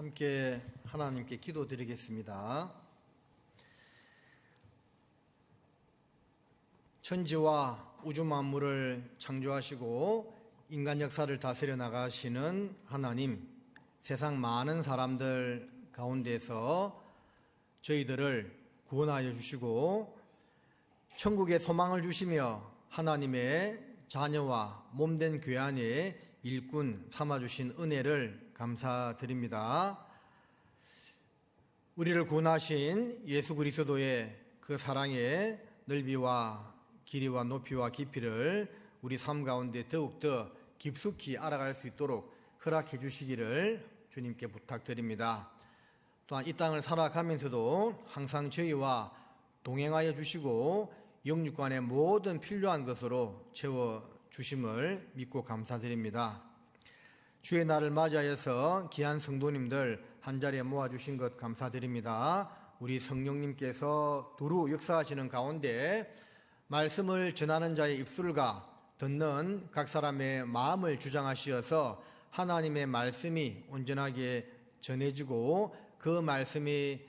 함께 하나님께 기도드리겠습니다. 천지와 우주 만물을 창조하시고 인간 역사를 다스려 나가시는 하나님, 세상 많은 사람들 가운데서 저희들을 구원하여 주시고 천국의 소망을 주시며 하나님의 자녀와 몸된 교회 안에 일꾼 삼아주신 은혜를 감사드립니다. 우리를 구원하신 예수 그리스도의 그 사랑의 넓이와 길이와 높이와 깊이를 우리 삶 가운데 더욱더 깊숙이 알아갈 수 있도록 허락해 주시기를 주님께 부탁드립니다. 또한 이 땅을 살아가면서도 항상 저희와 동행하여 주시고 영육간의 모든 필요한 것으로 채워주심을 믿고 감사드립니다. 주의 날을 맞이하여서 귀한 성도님들 한자리에 모아주신 것 감사드립니다. 우리 성령님께서 두루 역사하시는 가운데 말씀을 전하는 자의 입술과 듣는 각 사람의 마음을 주장하시어서 하나님의 말씀이 온전하게 전해지고 그 말씀이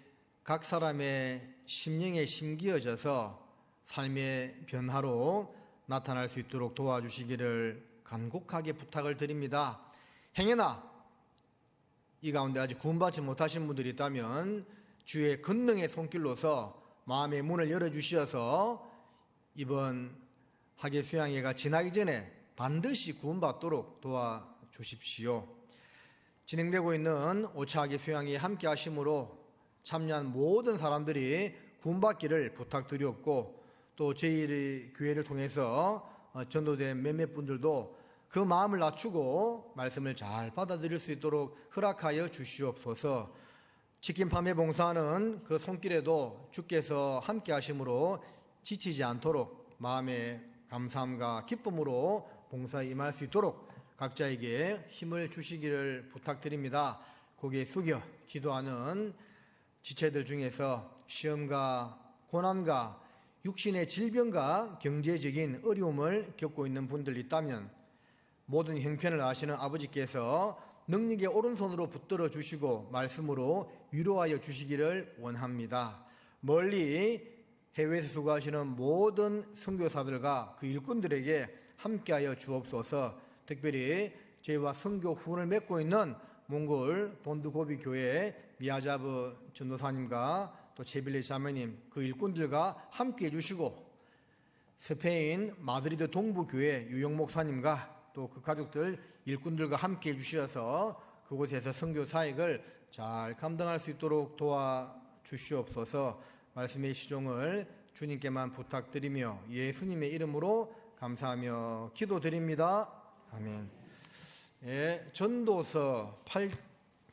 각 사람의 심령에 심기어져서 삶의 변화로 나타날 수 있도록 도와주시기를 간곡하게 부탁을 드립니다. 행여나 이 가운데 아직 구원받지 못하신 분들이 있다면 주의 권능의 손길로서 마음의 문을 열어주시어서 이번 학예 수양회가 지나기 전에 반드시 구원받도록 도와주십시오. 진행되고 있는 5차 학예 수양회에 함께 하심으로 참여한 모든 사람들이 구원받기를 부탁드리옵고 또 저희 교회를 통해서 전도된 몇몇 분들도 그 마음을 낮추고 말씀을 잘 받아들일 수 있도록 허락하여 주시옵소서. 지킨 밤에 봉사하는 그 손길에도 주께서 함께 하심으로 지치지 않도록 마음의 감사함과 기쁨으로 봉사에 임할 수 있도록 각자에게 힘을 주시기를 부탁드립니다. 고개 숙여 기도하는 지체들 중에서 시험과 고난과 육신의 질병과 경제적인 어려움을 겪고 있는 분들 있다면 모든 형편을 아시는 아버지께서 능력의 오른손으로 붙들어 주시고 말씀으로 위로하여 주시기를 원합니다. 멀리 해외에서 수고하시는 모든 선교사들과 그 일꾼들에게 함께하여 주옵소서. 특별히 저희와 선교 후원을 맺고 있는 몽골 본드고비 교회 미야자브 전도사님과 또 제빌레 자매님 그 일꾼들과 함께 해주시고 스페인 마드리드 동부교회 유영 목사님과 또 그 가족들 일꾼들과 함께 해주셔서 그곳에서 선교 사역을 잘 감당할 수 있도록 도와주시옵소서. 말씀의 시종을 주님께만 부탁드리며 예수님의 이름으로 감사하며 기도드립니다. 아멘. 예, 전도서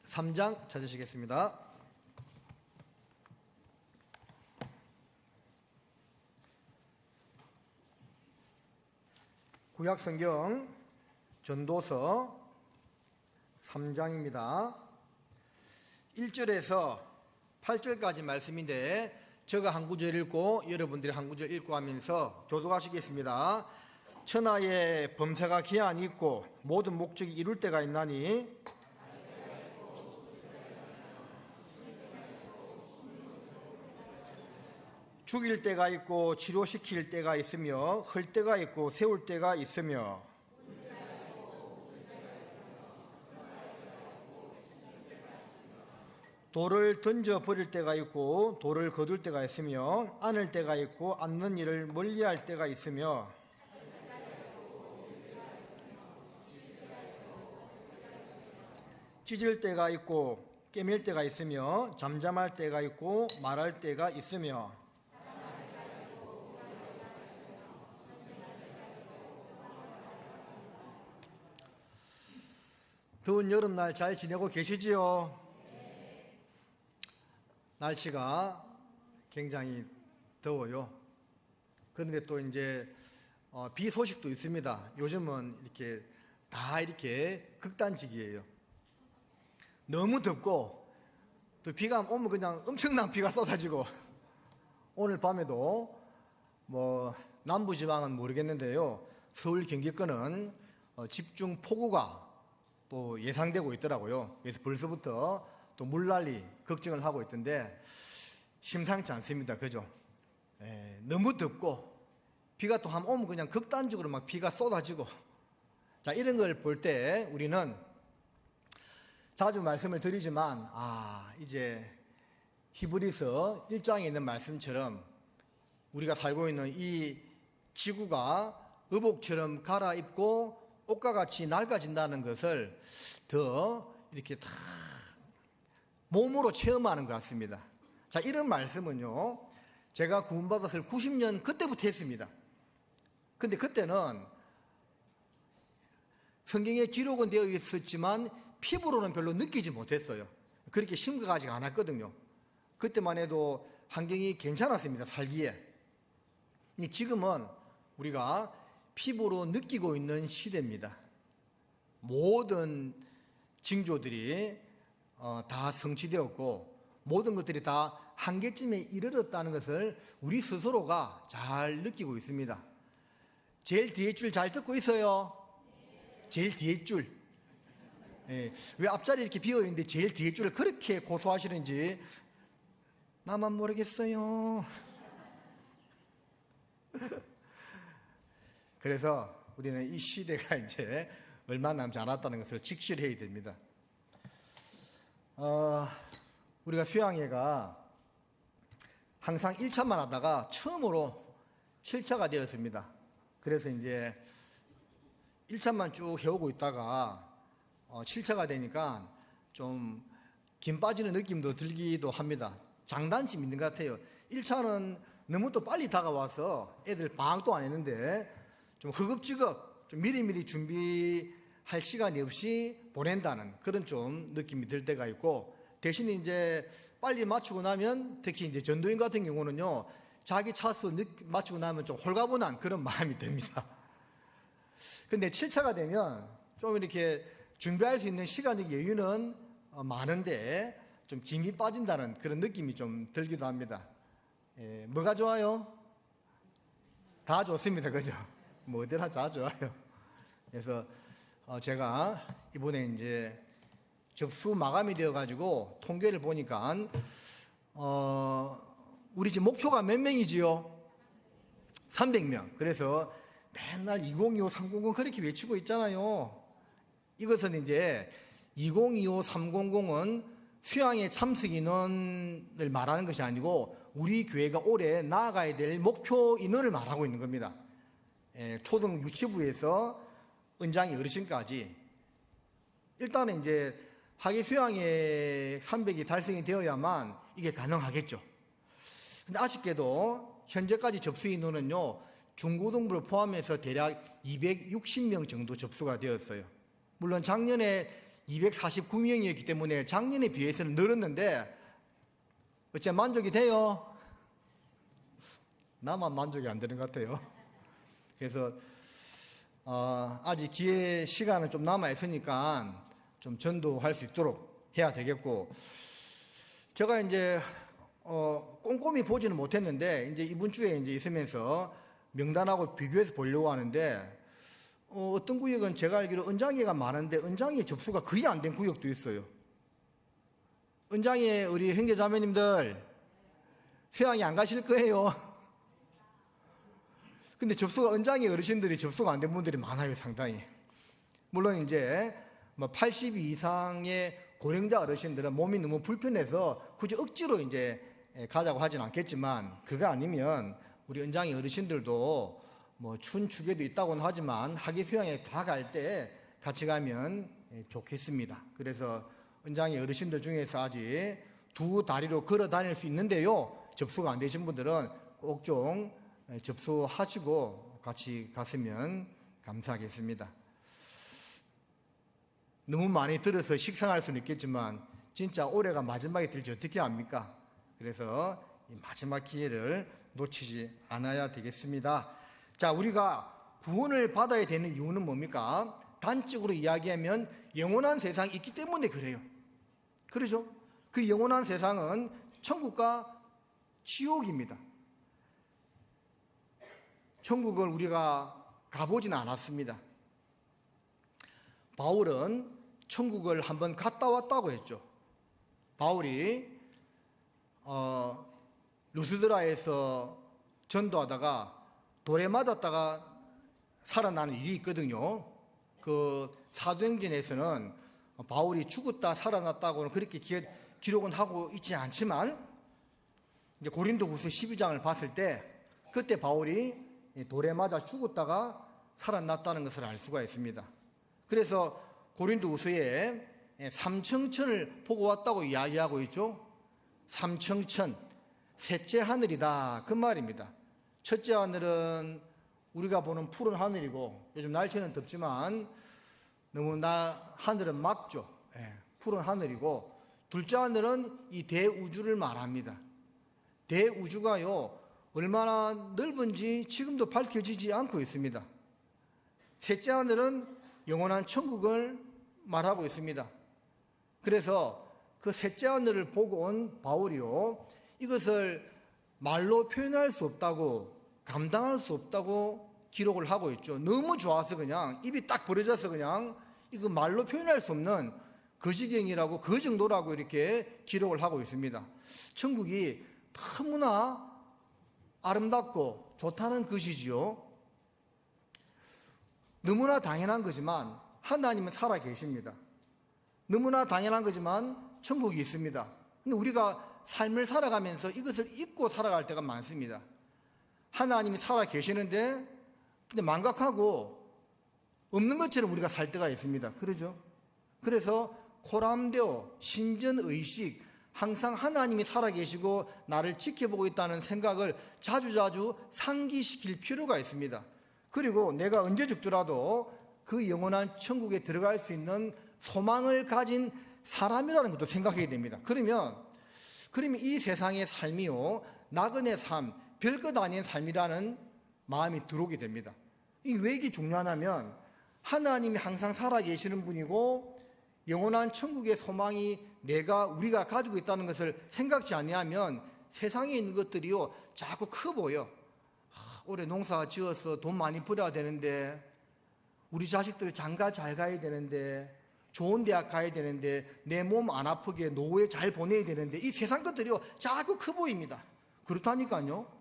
3장 찾으시겠습니다. 구약성경 전도서 3장입니다. 1절에서 8절까지 말씀인데 제가 한 구절 읽고 여러분들이 한 구절 읽고 하면서 교독하시겠습니다. 천하의 범사가 기한이 있고 모든 목적이 이룰 때가 있나니 죽일 때가 있고 치료시킬 때가 있으며 흘 때가 있고 세울 때가 있으며 돌을 던져 버릴 때가 있고 돌을 거둘 때가 있으며 안을 때가 있고 안는 일을 멀리할 때가 있으며 찢을 때가 있고 깨밀 때가 있으며 잠잠할 때가 있고 말할 때가 있으며 더운 여름날 잘 지내고 계시지요? 날씨가 굉장히 더워요. 그런데 또 이제 비 소식도 있습니다. 요즘은 이렇게 다 이렇게 극단적이에요. 너무 덥고 또 비가 오면 그냥 엄청난 비가 쏟아지고 오늘 밤에도 뭐 남부지방은 모르겠는데요. 서울 경기권은 집중 폭우가 또 예상되고 있더라고요. 그래서 벌써부터 또 또 물난리 걱정을 하고 있던데 심상치 않습니다. 그죠? 너무 덥고 비가 또 한 오면 그냥 극단적으로 막 비가 쏟아지고, 자, 이런 걸 볼 때 우리는 자주 말씀을 드리지만 이제 히브리서 1장에 있는 말씀처럼 우리가 살고 있는 이 지구가 의복처럼 갈아입고 옷과 같이 낡아진다는 것을 더 이렇게 다 몸으로 체험하는 것 같습니다. 자, 이런 말씀은요, 제가 구원받았을 90년 그때부터 했습니다. 근데 그때는 성경에 기록은 되어 있었지만 피부로는 별로 느끼지 못했어요. 그렇게 심각하지가 않았거든요. 그때만 해도 환경이 괜찮았습니다, 살기에. 지금은 우리가 피부로 느끼고 있는 시대입니다. 모든 징조들이 다 성취되었고 모든 것들이 다 한계점에 이르렀다는 것을 우리 스스로가 잘 느끼고 있습니다. 제일 뒤에 줄 잘 듣고 있어요? 제일 뒤에 줄. 왜 앞자리 이렇게 비어있는데 제일 뒤에 줄을 그렇게 고소하시는지 나만 모르겠어요. 그래서 우리는 이 시대가 이제 얼마 남지 않았다는 것을 직시해야 됩니다. 우리가 수양회가 항상 1차만 하다가 처음으로 7차가 되었습니다. 그래서 이제 1차만 쭉 해오고 있다가 7차가 되니까 좀 김 빠지는 느낌도 들기도 합니다. 장단점이 있는 것 같아요. 1차는 너무 또 빨리 다가와서 애들 방학도 안 했는데 좀 허겁지겁 좀 미리미리 준비할 시간이 없이 보낸다는 그런 좀 느낌이 들 때가 있고, 대신에 이제 빨리 마치고 나면 특히 이제 전도인 같은 경우는요, 자기 차수 마치고 나면 좀 홀가분한 그런 마음이 듭니다. 근데 7차가 되면 좀 이렇게 준비할 수 있는 시간적 여유는 많은데 좀 김이 빠진다는 그런 느낌이 좀 들기도 합니다. 뭐가 좋아요? 다 좋습니다. 그죠? 뭐든 다 좋아요. 그래서 제가 이번에 이제 접수 마감이 되어가지고 통계를 보니까 우리 집 목표가 몇 명이지요? 300명. 그래서 맨날 2025, 300 그렇게 외치고 있잖아요. 이것은 이제 2025, 300은 수양회 참석 인원을 말하는 것이 아니고 우리 교회가 올해 나아가야 될 목표 인원을 말하고 있는 겁니다. 초등 유치부에서 은장이 어르신까지 일단은 이제 하계 수양회 300이 달성이 되어야만 이게 가능하겠죠. 근데 아쉽게도 현재까지 접수 인원은요, 중고등부를 포함해서 대략 260명 정도 접수가 되었어요. 물론 작년에 249명이었기 때문에 작년에 비해서는 늘었는데 어째 만족이 돼요? 나만 만족이 안 되는 것 같아요. 그래서 아직 기회 시간은 좀 남아 있으니까 좀 전도할 수 있도록 해야 되겠고, 제가 이제 꼼꼼히 보지는 못했는데 이제 이번 주에 이제 있으면서 명단하고 비교해서 보려고 하는데 어떤 구역은 제가 알기로 은장회가 많은데 은장회 접수가 거의 안 된 구역도 있어요. 은장회 우리 형제자매님들 수양회 안 가실 거예요. 근데 접수가 은장회 어르신들이 접수가 안 된 분들이 많아요, 상당히. 물론 이제 80 이상의 고령자 어르신들은 몸이 너무 불편해서 굳이 억지로 이제 가자고 하진 않겠지만, 그거 아니면 우리 은장회 어르신들도 추운 축에도 있다고는 하지만 하계 수양회 다 갈 때 같이 가면 좋겠습니다. 그래서 은장회 어르신들 중에서 아직 두 다리로 걸어 다닐 수 있는데요, 접수가 안 되신 분들은 꼭 좀 접수하시고 같이 갔으면 감사하겠습니다. 너무 많이 들어서 식상할 수는 있겠지만 진짜 올해가 마지막이 될지 어떻게 합니까? 그래서 이 마지막 기회를 놓치지 않아야 되겠습니다. 자, 우리가 구원을 받아야 되는 이유는 뭡니까? 단적으로 이야기하면 영원한 세상이 있기 때문에 그래요. 그렇죠? 그 영원한 세상은 천국과 지옥입니다. 천국을 우리가 가보지는 않았습니다. 바울은 천국을 한번 갔다 왔다고 했죠. 바울이 루스드라에서 전도하다가 돌에 맞았다가 살아나는 일이 있거든요. 그 사도행전에서는 바울이 죽었다 살아났다고는 그렇게 기록은 하고 있지 않지만, 이제 고린도후서 12장을 봤을 때 그때 바울이 돌에 맞아 죽었다가 살아났다는 것을 알 수가 있습니다. 그래서 고린도후서에 삼청천을 보고 왔다고 이야기하고 있죠. 삼청천, 셋째 하늘이다, 그 말입니다. 첫째 하늘은 우리가 보는 푸른 하늘이고, 요즘 날씨는 덥지만 너무나 하늘은 맑죠. 푸른 하늘이고, 둘째 하늘은 이 대우주를 말합니다. 대우주가요 얼마나 넓은지 지금도 밝혀지지 않고 있습니다. 셋째 하늘은 영원한 천국을 말하고 있습니다. 그래서 그 셋째 하늘을 보고 온 바울이요, 이것을 말로 표현할 수 없다고, 감당할 수 없다고 기록을 하고 있죠. 너무 좋아서 그냥 입이 딱 벌어져서 그냥 이거 말로 표현할 수 없는 거지경이라고, 그 정도라고 이렇게 기록을 하고 있습니다. 천국이 너무나 아름답고 좋다는 것이지요. 너무나 당연한 거지만 하나님은 살아 계십니다. 너무나 당연한 거지만 천국이 있습니다. 근데 우리가 삶을 살아가면서 이것을 잊고 살아갈 때가 많습니다. 하나님이 살아 계시는데 근데 망각하고 없는 것처럼 우리가 살 때가 있습니다. 그러죠? 그래서 코람데오, 신전의식, 항상 하나님이 살아계시고 나를 지켜보고 있다는 생각을 자주자주 상기시킬 필요가 있습니다. 그리고 내가 언제 죽더라도 그 영원한 천국에 들어갈 수 있는 소망을 가진 사람이라는 것도 생각해야 됩니다. 그러면 이 세상의 삶이요, 나그네 삶, 별것 아닌 삶이라는 마음이 들어오게 됩니다. 이게 왜 이게 중요하냐면, 하나님이 항상 살아계시는 분이고 영원한 천국의 소망이 우리가 가지고 있다는 것을 생각지 아니하면 세상에 있는 것들이요 자꾸 커 보여. 올해 농사 지어서 돈 많이 벌어야 되는데, 우리 자식들 장가 잘 가야 되는데, 좋은 대학 가야 되는데, 내 몸 안 아프게 노후에 잘 보내야 되는데, 이 세상 것들이요 자꾸 커 보입니다. 그렇다니까요.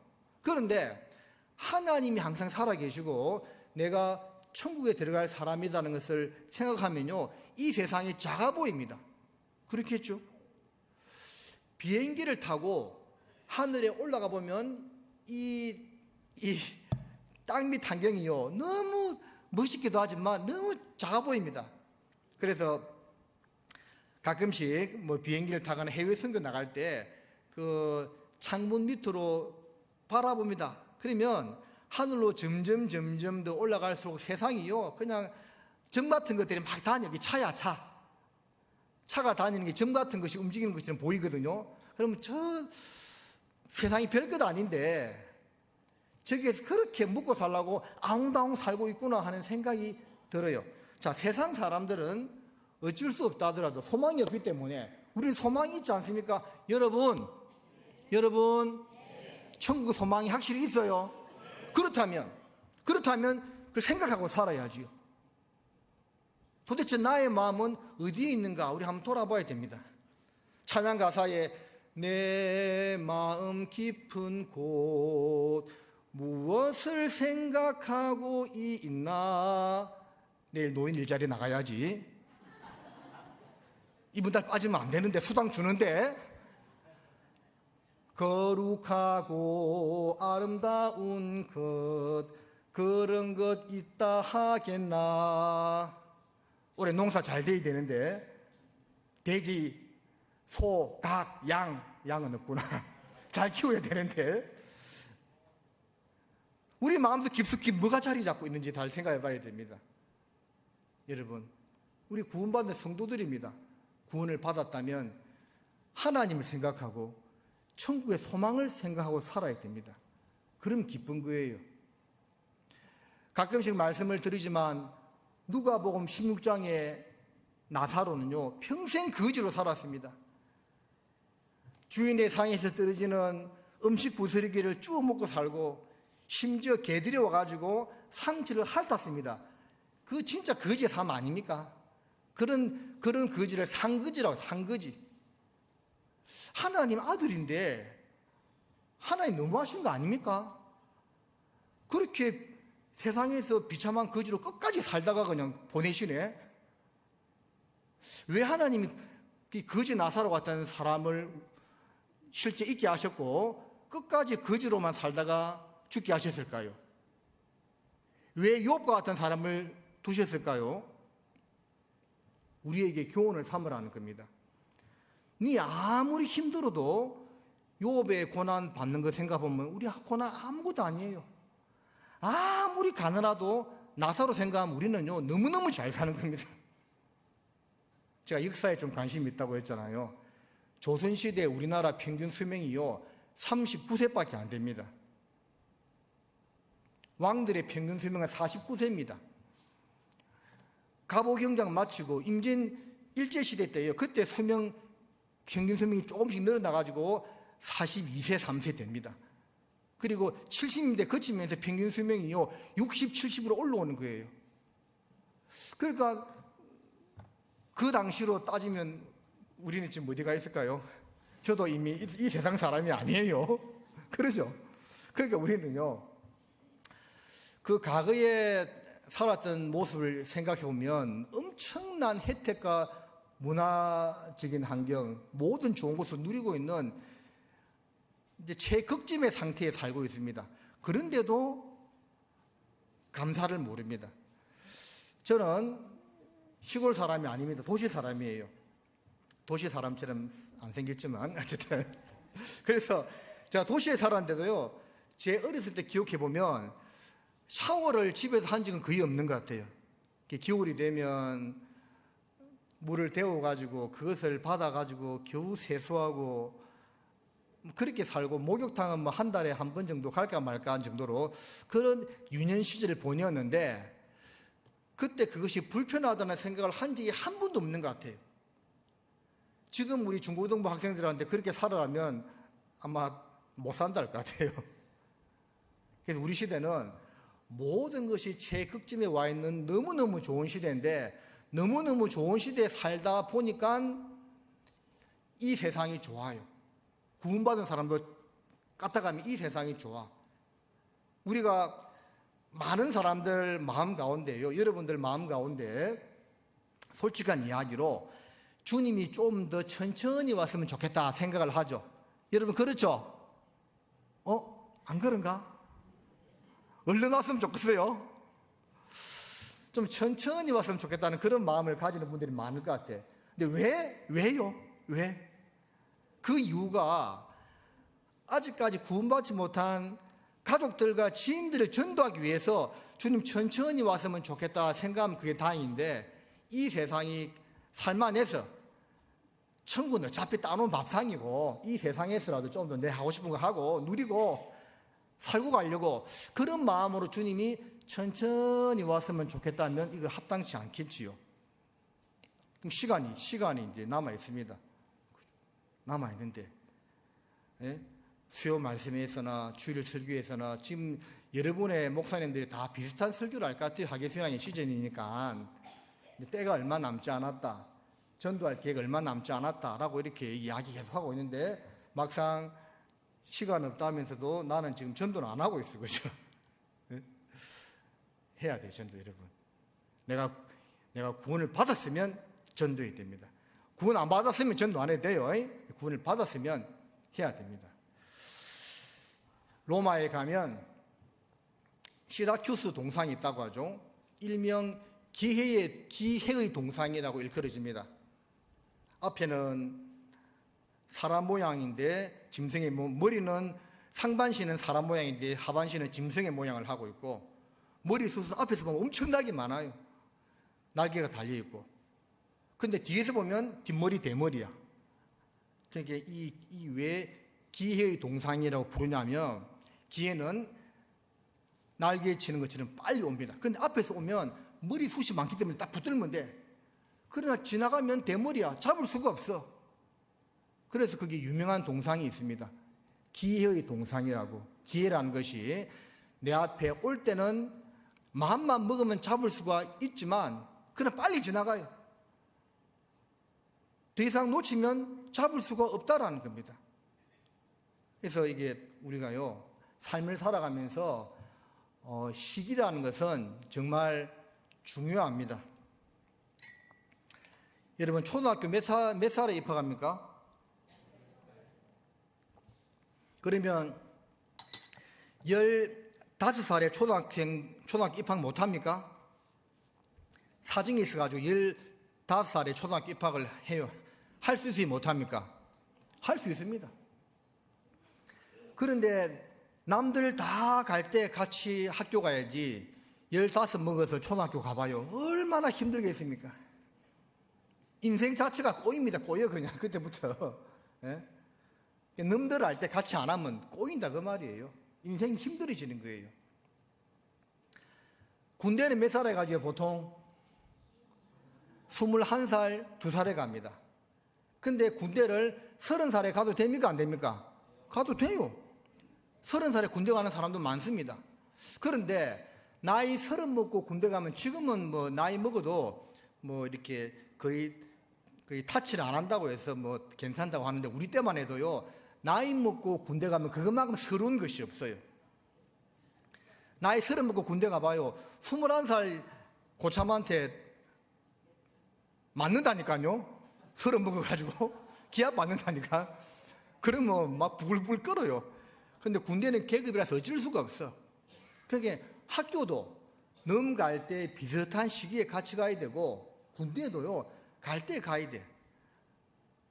그런데 하나님이 항상 살아계시고 내가 천국에 들어갈 사람이라는 것을 생각하면요, 이 세상이 작아 보입니다. 그렇겠죠? 비행기를 타고 하늘에 올라가 보면 이 땅 밑 환경이요 너무 멋있기도 하지만 너무 작아 보입니다. 그래서 가끔씩 비행기를 타거나 해외 선교 나갈 때 그 창문 밑으로 바라봅니다. 그러면 하늘로 점점 더 올라갈수록 세상이요 그냥 점 같은 것들이 막 다녀. 차야 차가 다니는 게 점 같은 것이 움직이는 것처럼 보이거든요. 그러면 저 세상이 별것 아닌데 저기에서 그렇게 먹고 살라고 아웅다웅 살고 있구나 하는 생각이 들어요. 자, 세상 사람들은 어쩔 수 없다 하더라도 소망이 없기 때문에, 우리는 소망이 있지 않습니까? 여러분 천국 소망이 확실히 있어요. 그렇다면 그걸 생각하고 살아야지요. 도대체 나의 마음은 어디에 있는가? 우리 한번 돌아봐야 됩니다. 찬양 가사에 내 마음 깊은 곳 무엇을 생각하고 있나? 내일 노인 일자리 나가야지. 이번 달 빠지면 안 되는데, 수당 주는데. 거룩하고 아름다운 것 그런 것 있다 하겠나? 올해 농사 잘 돼야 되는데 돼지, 소, 닭, 양은 없구나. 잘 키워야 되는데 우리 마음속 깊숙이 뭐가 자리 잡고 있는지 잘 생각해 봐야 됩니다. 여러분, 우리 구원받는 성도들입니다. 구원을 받았다면 하나님을 생각하고 천국의 소망을 생각하고 살아야 됩니다. 그럼 기쁜 거예요. 가끔씩 말씀을 드리지만 누가복음 16장의 나사로는요 평생 거지로 살았습니다. 주인의 상에서 떨어지는 음식 부스러기를 쭉 먹고 살고, 심지어 개들이 와가지고 상처를 핥았습니다. 그 진짜 거지의 삶 아닙니까? 그런 거지를 상거지라고, 상거지. 하나님 아들인데 하나님 너무하신 거 아닙니까? 그렇게 세상에서 비참한 거지로 끝까지 살다가 그냥 보내시네. 왜 하나님이 거지 나사로 같은 사람을 실제 있게 하셨고 끝까지 거지로만 살다가 죽게 하셨을까요? 왜 욥과 같은 사람을 두셨을까요? 우리에게 교훈을 삼으라는 겁니다. 네 아무리 힘들어도 욥의 고난 받는 거 생각해보면 우리 고난 아무것도 아니에요. 아무리 가난하도 나사로 생각하면 우리는요 너무너무 잘 사는 겁니다. 제가 역사에 좀 관심이 있다고 했잖아요. 조선시대 우리나라 평균 수명이요 39세밖에 안 됩니다. 왕들의 평균 수명은 49세입니다. 갑오경장 마치고 임진 일제시대 때요. 그때 평균 수명이 조금씩 늘어나가지고 42세, 3세 됩니다. 그리고 70년대 거치면서 평균 수명이요 60, 70으로 올라오는 거예요. 그러니까 그 당시로 따지면 우리는 지금 어디가 있을까요? 저도 이미 이 세상 사람이 아니에요. 그러죠? 그러니까 우리는요 그 과거에 살았던 모습을 생각해 보면 엄청난 혜택과 문화적인 환경, 모든 좋은 것을 누리고 있는 이제 최극점의 상태에 살고 있습니다. 그런데도 감사를 모릅니다. 저는 시골 사람이 아닙니다. 도시 사람이에요. 도시 사람처럼 안 생겼지만 어쨌든 그래서 제가 도시에 살았는데도요 제 어렸을 때 기억해 보면 샤워를 집에서 한 적은 거의 없는 것 같아요. 겨울이 되면 물을 데워가지고 그것을 받아가지고 겨우 세수하고 그렇게 살고 목욕탕은 뭐 한 달에 한 번 정도 갈까 말까 한 정도로 그런 유년 시절을 보냈는데 그때 그것이 불편하다는 생각을 한 적이 한 번도 없는 것 같아요. 지금 우리 중고등부 학생들한테 그렇게 살아가면 아마 못 산다 할 것 같아요. 그래서 우리 시대는 모든 것이 최극점에 와 있는 너무너무 좋은 시대인데 너무너무 좋은 시대에 살다 보니까 이 세상이 좋아요. 구원받은 사람도 까딱하면 이 세상이 좋아. 우리가 많은 사람들 마음 가운데요, 여러분들 마음 가운데 솔직한 이야기로 주님이 좀 더 천천히 왔으면 좋겠다 생각을 하죠. 여러분 그렇죠? 안 그런가? 얼른 왔으면 좋겠어요. 좀 천천히 왔으면 좋겠다는 그런 마음을 가지는 분들이 많을 것 같아. 근데 왜요? 왜? 그 이유가 아직까지 구원받지 못한 가족들과 지인들을 전도하기 위해서 주님 천천히 왔으면 좋겠다 생각하면 그게 다행인데 이 세상이 살만해서 천국은 어차피 따놓은 밥상이고 이 세상에서라도 좀 더 내 하고 싶은 거 하고 누리고 살고 가려고 그런 마음으로 주님이 천천히 왔으면 좋겠다면 이거 합당치 않겠지요. 그럼 시간이 이제 남아 있습니다. 남아 있는데 수요 말씀에서나 주일 설교에서나 지금 여러분의 목사님들이 다 비슷한 설교를 할 것 같아요. 하계수양의 시즌이니까 때가 얼마 남지 않았다. 전도할 계획 얼마 남지 않았다라고 이렇게 이야기 계속하고 있는데 막상 시간 없다면서도 나는 지금 전도는 안 하고 있어. 그죠? 해야 돼, 전도 여러분. 내가 구원을 받았으면 전도해야 됩니다. 구원 안 받았으면 전도 안 해도 돼요. 구원을 받았으면 해야 됩니다. 로마에 가면 시라큐스 동상이 있다고 하죠. 일명 기회의 동상이라고 일컬어집니다. 앞에는 사람 모양인데 짐승의 머리는 상반신은 사람 모양인데 하반신은 짐승의 모양을 하고 있고 머리숱은 앞에서 보면 엄청나게 많아요. 날개가 달려있고. 근데 뒤에서 보면 뒷머리 대머리야. 그러니까 이 왜 기회의 동상이라고 부르냐면 기회는 날개에 치는 것처럼 빨리 옵니다. 근데 앞에서 오면 머리숱이 많기 때문에 딱 붙들면 돼. 그러나 지나가면 대머리야. 잡을 수가 없어. 그래서 그게 유명한 동상이 있습니다. 기회의 동상이라고. 기회라는 것이 내 앞에 올 때는 마음만 먹으면 잡을 수가 있지만 그냥 빨리 지나가요. 더 이상 놓치면 잡을 수가 없다라는 겁니다. 그래서 이게 우리가요, 삶을 살아가면서 시기라는 것은 정말 중요합니다. 여러분, 초등학교 몇 살에 입학합니까? 그러면 15살에 초등학교 입학 못합니까? 사정이 있어가지고 15살에 초등학교 입학을 해요. 할 수 있으면 못합니까? 할 수 있습니다. 그런데 남들 다 갈 때 같이 학교 가야지 15 먹어서 초등학교 가봐요. 얼마나 힘들겠습니까? 인생 자체가 꼬입니다. 꼬여 그냥 그때부터. 예? 놈들 할 때 같이 안 하면 꼬인다 그 말이에요. 인생이 힘들어지는 거예요. 군대는 몇 살에 가죠 보통? 21살, 2살에 갑니다. 근데 군대를 30살에 가도 됩니까 안 됩니까? 가도 돼요. 30살에 군대 가는 사람도 많습니다. 그런데 나이 30 먹고 군대 가면 지금은 뭐 나이 먹어도 뭐 이렇게 거의 타치를 안 한다고 해서 뭐 괜찮다고 하는데 우리 때만 해도요, 나이 먹고 군대 가면 그것만큼 서러운 것이 없어요. 나이 30 먹고 군대 가봐요. 21살 고참한테 맞는다니까요. 30 먹어가지고 기합 맞는다니까. 그러면 막 부글부글 끓어요. 근데 군대는 계급이라서 어쩔 수가 없어. 그게 학교도 넘갈 때 비슷한 시기에 같이 가야 되고, 군대도요 갈 때 가야 돼.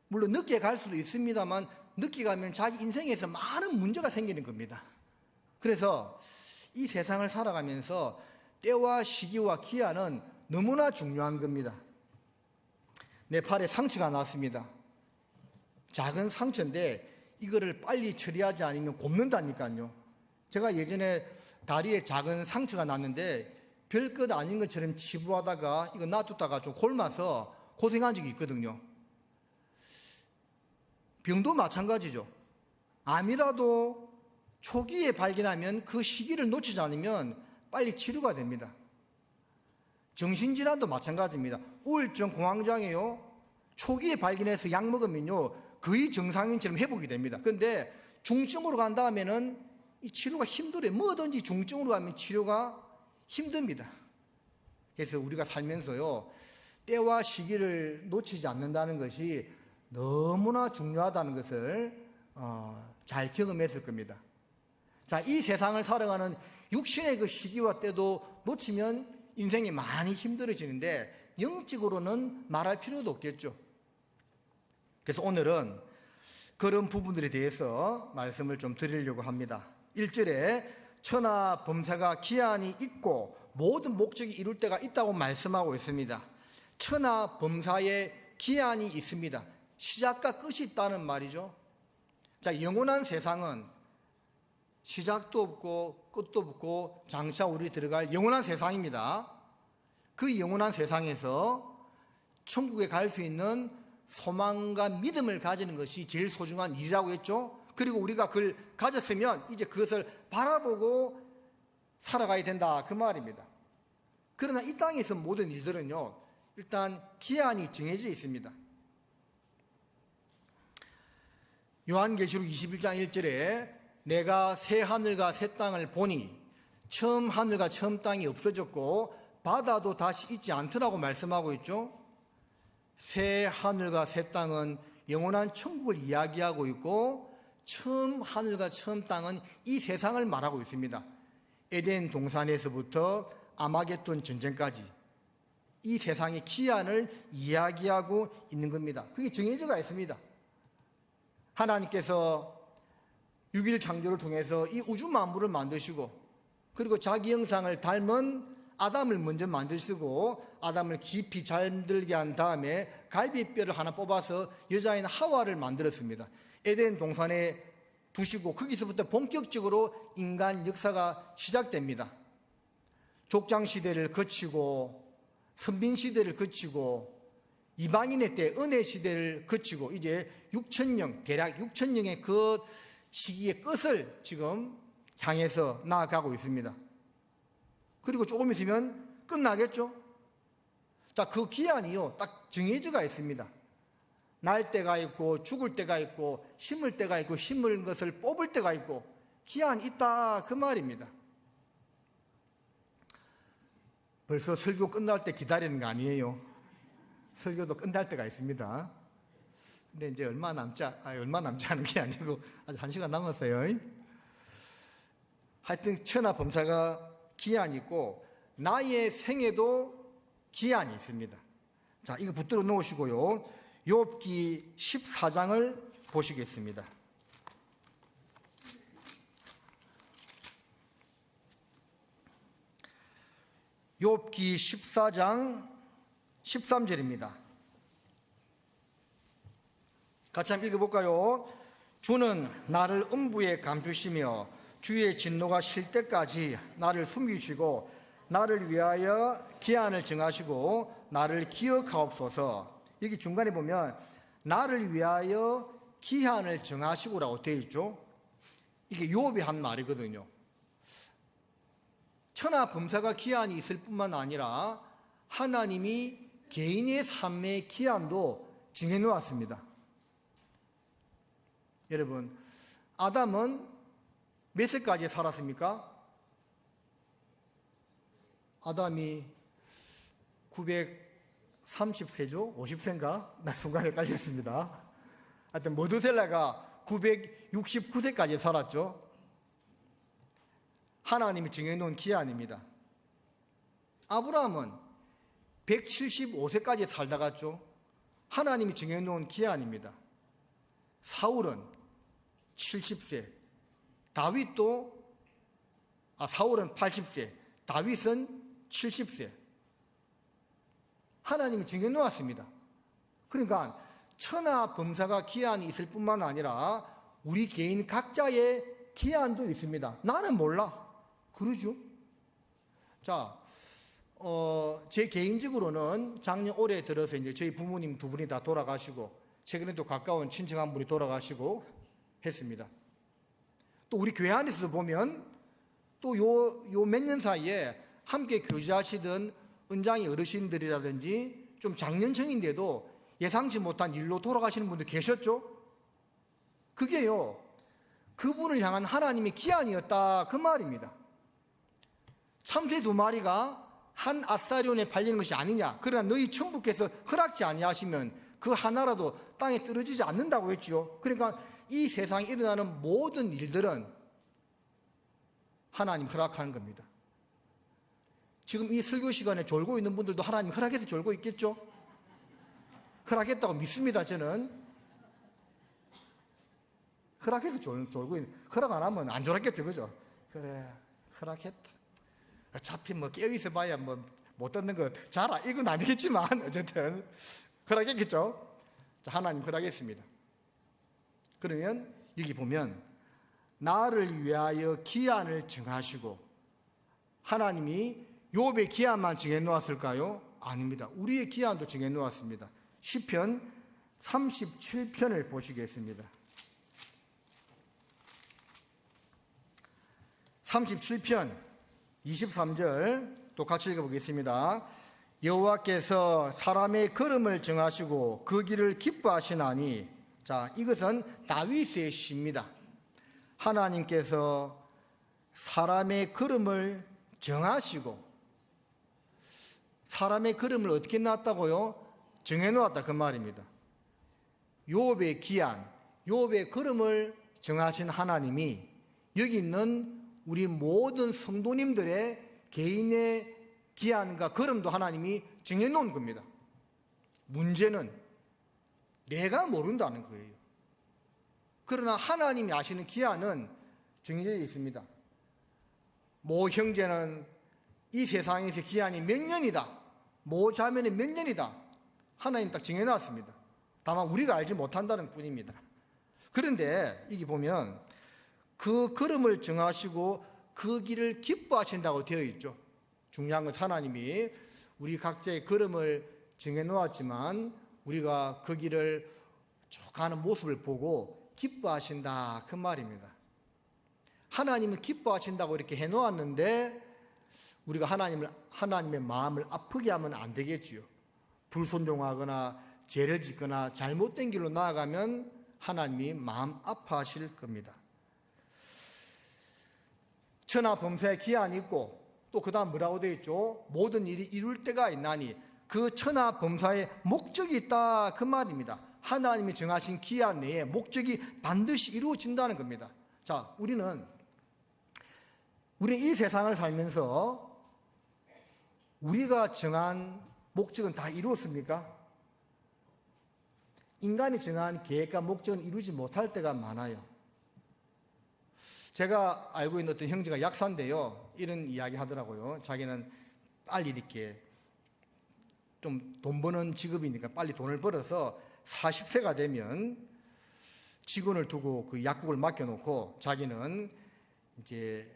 물론 늦게 갈 수도 있습니다만 늦게 가면 자기 인생에서 많은 문제가 생기는 겁니다. 그래서 이 세상을 살아가면서 때와 시기와 기한은 너무나 중요한 겁니다. 내 팔에 상처가 났습니다. 작은 상처인데 이거를 빨리 처리하지 않으면 곱는다니까요. 제가 예전에 다리에 작은 상처가 났는데 별것 아닌 것처럼 치부하다가 이거 놔뒀다가 좀 곪아서 고생한 적이 있거든요. 병도 마찬가지죠. 암이라도 초기에 발견하면 그 시기를 놓치지 않으면 빨리 치료가 됩니다. 정신질환도 마찬가지입니다. 우울증, 공황장애요, 초기에 발견해서 약 먹으면요 거의 정상인처럼 회복이 됩니다. 그런데 중증으로 간 다음에는 이 치료가 힘들어요. 뭐든지 중증으로 가면 치료가 힘듭니다. 그래서 우리가 살면서요, 때와 시기를 놓치지 않는다는 것이 너무나 중요하다는 것을 잘 경험했을 겁니다. 자, 이 세상을 살아가는 육신의 그 시기와 때도 놓치면 인생이 많이 힘들어지는데 영적으로는 말할 필요도 없겠죠. 그래서 오늘은 그런 부분들에 대해서 말씀을 좀 드리려고 합니다. 1절에 천하 범사가 기한이 있고 모든 목적이 이룰 때가 있다고 말씀하고 있습니다. 천하 범사에 기한이 있습니다. 시작과 끝이 있다는 말이죠. 자, 영원한 세상은 시작도 없고 끝도 없고 장차 우리 들어갈 영원한 세상입니다. 그 영원한 세상에서 천국에 갈 수 있는 소망과 믿음을 가지는 것이 제일 소중한 일이라고 했죠. 그리고 우리가 그걸 가졌으면 이제 그것을 바라보고 살아가야 된다 그 말입니다. 그러나 이 땅에서 모든 일들은요, 일단 기한이 정해져 있습니다. 요한계시록 21장 1절에 내가 새 하늘과 새 땅을 보니 처음 하늘과 처음 땅이 없어졌고 바다도 다시 있지 않더라고 말씀하고 있죠. 새 하늘과 새 땅은 영원한 천국을 이야기하고 있고 처음 하늘과 처음 땅은 이 세상을 말하고 있습니다. 에덴 동산에서부터 아마겟돈 전쟁까지 이 세상의 기한을 이야기하고 있는 겁니다. 그게 정해져가 있습니다. 하나님께서 6일 창조를 통해서 이 우주 만물을 만드시고 그리고 자기 형상을 닮은 아담을 먼저 만드시고 아담을 깊이 잠들게 한 다음에 갈비뼈를 하나 뽑아서 여자인 하와를 만들었습니다. 에덴 동산에 두시고 거기서부터 본격적으로 인간 역사가 시작됩니다. 족장 시대를 거치고 선빈 시대를 거치고 이방인의 때 은혜 시대를 거치고 이제 6천년 대략 6천년의 그 시기의 끝을 지금 향해서 나아가고 있습니다. 그리고 조금 있으면 끝나겠죠. 자, 그 기한이요 딱 정해져가 있습니다. 날 때가 있고 죽을 때가 있고 심을 때가 있고 심은 것을 뽑을 때가 있고 기한이 있다 그 말입니다. 벌써 설교 끝날 때 기다리는 거 아니에요. 설교도 끝날 때가 있습니다. 근데 이제 얼마 남지 않은 게 아니고 아직 1시간 남았어요. 하여튼 천하 범사가 기한이 있고 나의 생에도 기한이 있습니다. 자, 이거 붙들어 놓으시고요. 욥기 14장을 보시겠습니다. 욥기 14장 13절입니다. 같이 한번 읽어볼까요? 주는 나를 음부에 감추시며 주의 진노가 실 때까지 나를 숨기시고 나를 위하여 기한을 정하시고 나를 기억하옵소서. 여기 중간에 보면 나를 위하여 기한을 정하시고라고 되어 있죠. 이게 욥이 한 말이거든요. 천하 범사가 기한이 있을 뿐만 아니라 하나님이 개인의 삶의 기한도 정해놓았습니다. 여러분, 아담은 몇 세까지 살았습니까? 아담이 930세죠? 50세인가? 나 순간에 헷갈렸습니다. 하여튼 머드셀라가 969세까지 살았죠. 하나님이 정해놓은 기한입니다. 아브라함은 175세까지 살다갔죠. 하나님이 정해놓은 기한입니다. 사울은 70세, 사울은 80세, 다윗은 70세. 하나님이 정해놓았습니다. 그러니까 천하 범사가 기한이 있을 뿐만 아니라 우리 개인 각자의 기한도 있습니다. 나는 몰라. 그러죠. 자, 제 개인적으로는 작년 올해 들어서 이제 저희 부모님 두 분이 다 돌아가시고 최근에 또 가까운 친척 한 분이 돌아가시고 했습니다. 또 우리 교회 안에서도 보면 또 요 몇 년 사이에 함께 교제하시던 은장이 어르신들이라든지 좀 장년층인데도 예상치 못한 일로 돌아가시는 분들 계셨죠? 그게요, 그분을 향한 하나님의 기한이었다 그 말입니다. 참새 2마리가 한 아사리온에 팔리는 것이 아니냐. 그러나 너희 천부께서 허락지 아니하시면 그 하나라도 땅에 떨어지지 않는다고 했지요. 그러니까 이 세상에 일어나는 모든 일들은 하나님 허락하는 겁니다. 지금 이 설교 시간에 졸고 있는 분들도 하나님 허락해서 졸고 있겠죠? 허락했다고 믿습니다. 저는 허락해서 졸고 있는, 허락 안 하면 안 졸았겠죠. 그죠? 그래, 허락했다. 어차피 뭐 깨어있어 봐야 뭐 못 듣는 거 잘 이건 아니겠지만 어쨌든 허락했겠죠. 하나님 허락했습니다. 그러면 여기 보면 나를 위하여 기한을 정하시고, 하나님이 욥의 기한만 정해놓았을까요? 아닙니다. 우리의 기한도 정해놓았습니다. 시편 37편을 보시겠습니다. 37편 23절 또 같이 읽어보겠습니다. 여호와께서 사람의 걸음을 정하시고 그 길을 기뻐하시나니. 자, 이것은 다윗의 시입니다. 하나님께서 사람의 걸음을 정하시고, 사람의 걸음을 어떻게 놨다고요? 정해놓았다 그 말입니다. 욥의 기한, 욥의 걸음을 정하신 하나님이 여기 있는 우리 모든 성도님들의 개인의 기한과 걸음도 하나님이 정해놓은 겁니다. 문제는 내가 모른다는 거예요. 그러나 하나님이 아시는 기한은 정해져 있습니다. 모 형제는 이 세상에서 기한이 몇 년이다, 모 자매는 몇 년이다, 하나님 딱 정해놨습니다. 다만 우리가 알지 못한다는 뿐입니다. 그런데 여기 보면 그 걸음을 정하시고 그 길을 기뻐하신다고 되어 있죠. 중요한 건 하나님이 우리 각자의 걸음을 정해놓았지만 우리가 그 길을 쭉 가는 모습을 보고 기뻐하신다 그 말입니다. 하나님은 기뻐하신다고 이렇게 해놓았는데 우리가 하나님의 마음을 아프게 하면 안 되겠지요. 불순종하거나 죄를 짓거나 잘못된 길로 나아가면 하나님이 마음 아파하실 겁니다. 천하 범사에 기한이 있고 또 그 다음 뭐라고 되어 있죠? 모든 일이 이룰 때가 있나니 그 천하 범사에 목적이 있다 그 말입니다. 하나님이 정하신 기한 내에 목적이 반드시 이루어진다는 겁니다. 자, 우리는 이 세상을 살면서 우리가 정한 목적은 다 이루었습니까? 인간이 정한 계획과 목적은 이루지 못할 때가 많아요. 제가 알고 있는 어떤 형제가 약사인데요, 이런 이야기 하더라고요. 자기는 빨리 이렇게 좀 돈 버는 직업이니까 빨리 돈을 벌어서 40세가 되면 직원을 두고 그 약국을 맡겨놓고 자기는 이제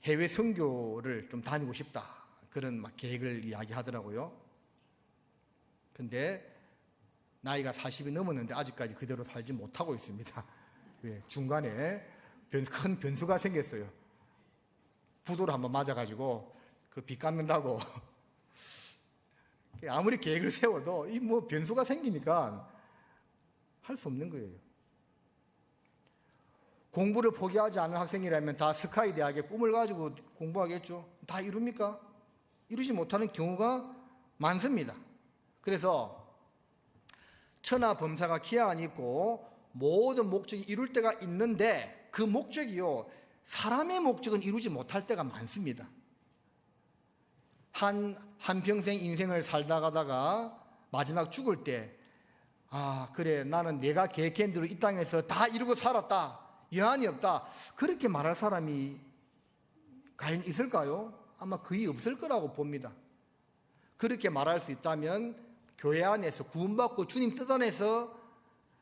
해외 선교를 좀 다니고 싶다, 그런 막 계획을 이야기하더라고요. 근데 나이가 40이 넘었는데 아직까지 그대로 살지 못하고 있습니다. 왜? 중간에 큰 변수가 생겼어요. 부도를 한번 맞아가지고 그 빚 갚는다고 아무리 계획을 세워도 이 뭐 변수가 생기니까 할 수 없는 거예요. 공부를 포기하지 않은 학생이라면 다 스카이 대학의 꿈을 가지고 공부하겠죠. 다 이룹니까? 이루지 못하는 경우가 많습니다. 그래서 천하 범사가 기한이 있고 모든 목적이 이룰 때가 있는데 그 목적이요, 사람의 목적은 이루지 못할 때가 많습니다. 한평생 인생을 살다 가다가 마지막 죽을 때, 아, 그래, 나는 내가 계획한 대로 이 땅에서 다 이루고 살았다, 여한이 없다, 그렇게 말할 사람이 과연 있을까요? 아마 거의 없을 거라고 봅니다. 그렇게 말할 수 있다면 교회 안에서 구원받고 주님 뜻 안에서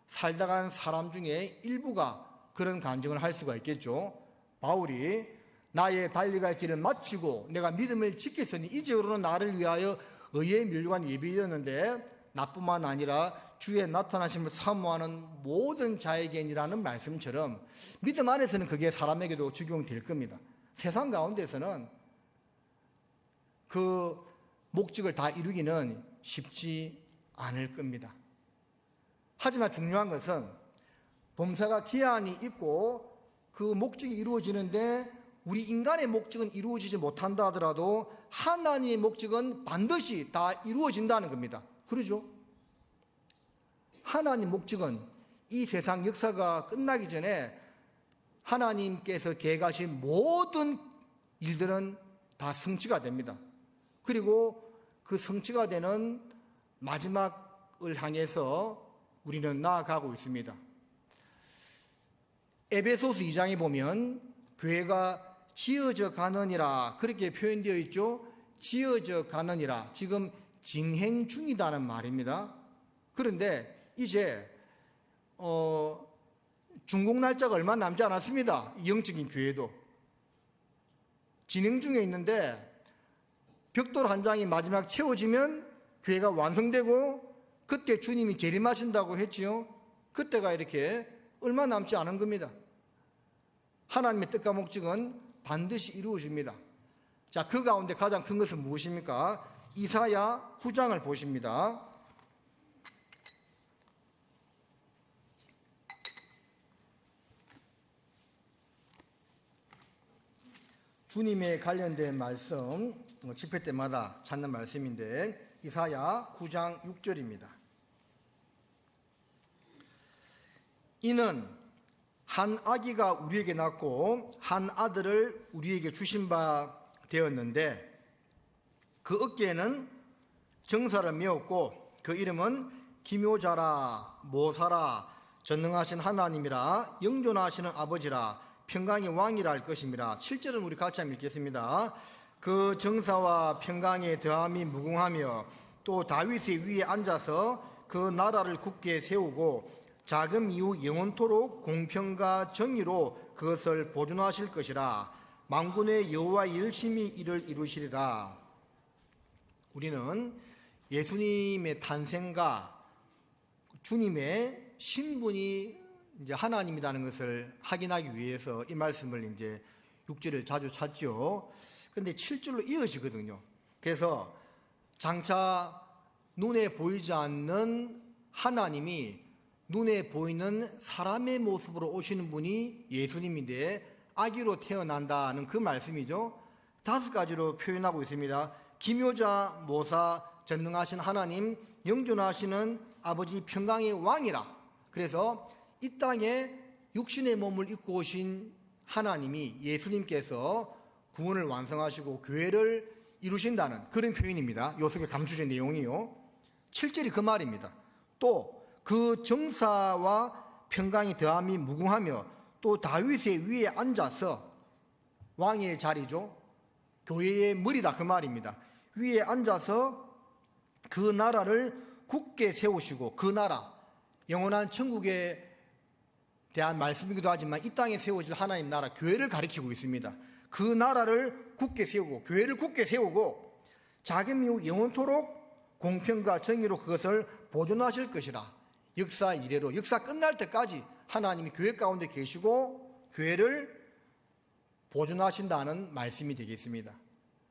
살다 간 사람 중에 일부가 그런 간증을 할 수가 있겠죠. 바울이 나의 달려갈 길을 마치고 내가 믿음을 지켰으니 이제로는 나를 위하여 의의 멸관이 예비되었는데 나뿐만 아니라 주의 나타나심을 사모하는 모든 자에게니라는 말씀처럼 믿음 안에서는 그게 사람에게도 적용될 겁니다. 세상 가운데서는 그 목적을 다 이루기는 쉽지 않을 겁니다. 하지만 중요한 것은 범사가 기한이 있고 그 목적이 이루어지는데 우리 인간의 목적은 이루어지지 못한다 하더라도 하나님의 목적은 반드시 다 이루어진다는 겁니다. 그러죠? 하나님 목적은 이 세상 역사가 끝나기 전에 하나님께서 계획하신 모든 일들은 다 성취가 됩니다. 그리고 그 성취가 되는 마지막을 향해서 우리는 나아가고 있습니다. 에베소서 2장에 보면 교회가 지어져 가느니라 그렇게 표현되어 있죠. 지어져 가느니라, 지금 진행 중이다는 말입니다. 그런데 이제 준공 날짜가 얼마 남지 않았습니다. 영적인 교회도 진행 중에 있는데 벽돌 한 장이 마지막 채워지면 교회가 완성되고 그때 주님이 재림하신다고 했지요. 그때가 이렇게 얼마 남지 않은 겁니다. 하나님의 뜻과 목적은 반드시 이루어집니다. 자, 그 가운데 가장 큰 것은 무엇입니까? 이사야 후장을 보십니다. 주님에 관련된 말씀, 집회 때마다 찾는 말씀인데 이사야 9장 6절입니다. 이는 한 아기가 우리에게 낳고 한 아들을 우리에게 주신 바 되었는데 그 어깨에는 정사를 메었고 그 이름은 기묘자라 모사라 전능하신 하나님이라 영존하시는 아버지라 평강의 왕이라 할 것입니다. 7절은 우리 같이 한번 읽겠습니다. 그 정사와 평강의 더함이 무궁하며 또 다윗의 위에 앉아서 그 나라를 굳게 세우고 자금 이후 영원토록 공평과 정의로 그것을 보존하실 것이라. 만군의 여호와 열심히 이를 이루시리라. 우리는 예수님의 탄생과 주님의 신분이 이제 하나님이라는 것을 확인하기 위해서 이 말씀을 이제 6절을 자주 찾죠. 근데 7절로 이어지거든요. 그래서 장차 눈에 보이지 않는 하나님이 눈에 보이는 사람의 모습으로 오시는 분이 예수님인데 아기로 태어난다는 그 말씀이죠. 5가지로 표현하고 있습니다. 기묘자, 모사, 전능하신 하나님, 영존하시는 아버지, 평강의 왕이라. 그래서 이 땅에 육신의 몸을 입고 오신 하나님이, 예수님께서 구원을 완성하시고 교회를 이루신다는 그런 표현입니다. 요 속에 감추신 내용이요. 7절이 그 말입니다. 또 그 정사와 평강이 더함이 무궁하며 또 다윗의 위에 앉아서, 왕의 자리죠, 교회의 머리다 그 말입니다. 위에 앉아서 그 나라를 굳게 세우시고, 그 나라, 영원한 천국에 대한 말씀이기도 하지만 이 땅에 세워질 하나님 나라, 교회를 가리키고 있습니다. 그 나라를 굳게 세우고, 교회를 굳게 세우고, 자금 이후 영원토록 공평과 정의로 그것을 보존하실 것이라. 역사 이래로, 역사 끝날 때까지 하나님이 교회 가운데 계시고 교회를 보존하신다는 말씀이 되겠습니다.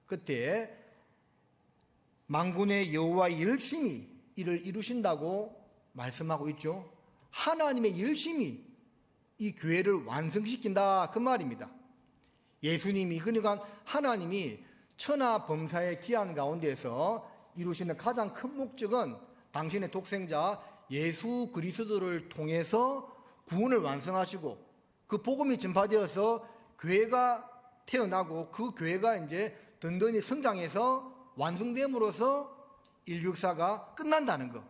그때 만군의 여호와의 열심히 이를 이루신다고 말씀하고 있죠. 하나님의 열심히 이 교회를 완성시킨다 그 말입니다. 예수님이, 그러니까 하나님이 천하 범사의 기한 가운데서 이루시는 가장 큰 목적은 당신의 독생자 예수 그리스도를 통해서 구원을 완성하시고, 그 복음이 전파되어서 교회가 태어나고 그 교회가 이제 든든히 성장해서 완성됨으로써 인류 역사가 끝난다는 것.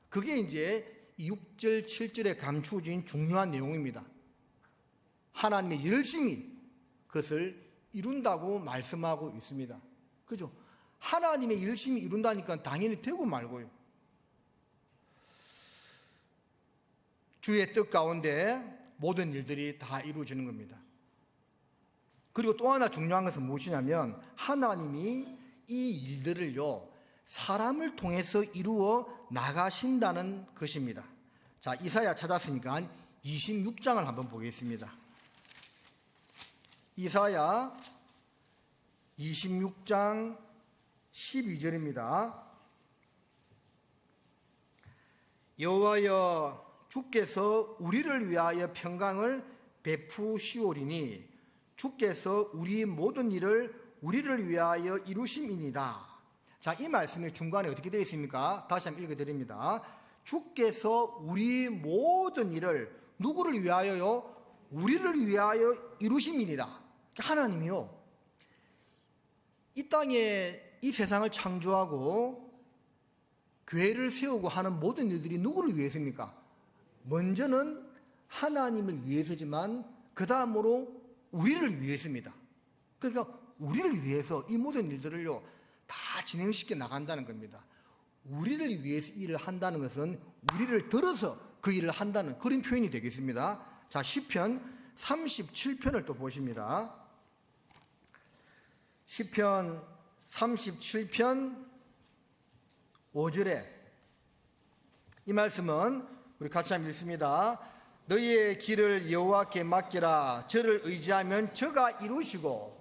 그게 이제 6절, 7절에 감추어진 중요한 내용입니다. 하나님의 열심히 그것을 이룬다고 말씀하고 있습니다. 그죠? 하나님의 열심히 이룬다니까 당연히 되고 말고요. 주의 뜻 가운데 모든 일들이 다 이루어지는 겁니다. 그리고 또 하나 중요한 것은 무엇이냐면, 하나님이 이 일들을요, 사람을 통해서 이루어 나가신다는 것입니다. 자, 이사야 찾았으니까 26장을 한번 보겠습니다. 이사야 26장 12절입니다. 여호와여, 주께서 우리를 위하여 평강을 베푸시오리니 주께서 우리 모든 일을 우리를 위하여 이루심이니이다. 자, 이 말씀의 중간에 어떻게 되어 있습니까? 다시 한번 읽어드립니다. 주께서 우리 모든 일을 누구를 위하여요? 우리를 위하여 이루심이니이다. 하나님이요, 이 땅에 이 세상을 창조하고 교회를 세우고 하는 모든 일들이 누구를 위해서입니까? 먼저는 하나님을 위해서지만 그 다음으로 우리를 위해서입니다. 그러니까 우리를 위해서 이 모든 일들을요 다 진행시켜 나간다는 겁니다. 우리를 위해서 일을 한다는 것은 우리를 들어서 그 일을 한다는 그런 표현이 되겠습니다. 자, 시편 37편을 또 보십니다. 시편 37편 5절에 이 말씀은 우리 같이 한번 읽습니다. 너희의 길을 여호와께 맡기라. 저를 의지하면 저가 이루시고.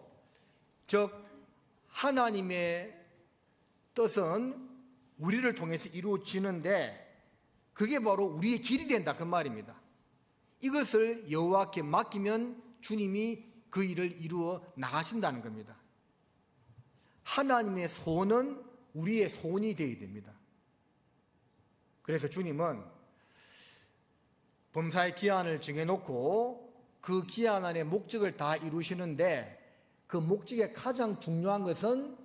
즉 하나님의 뜻은 우리를 통해서 이루어지는데 그게 바로 우리의 길이 된다 그 말입니다. 이것을 여호와께 맡기면 주님이 그 일을 이루어 나가신다는 겁니다. 하나님의 소원은 우리의 소원이 되어야 됩니다. 그래서 주님은 범사의 기한을 정해놓고 그 기한 안에 목적을 다 이루시는데, 그 목적의 가장 중요한 것은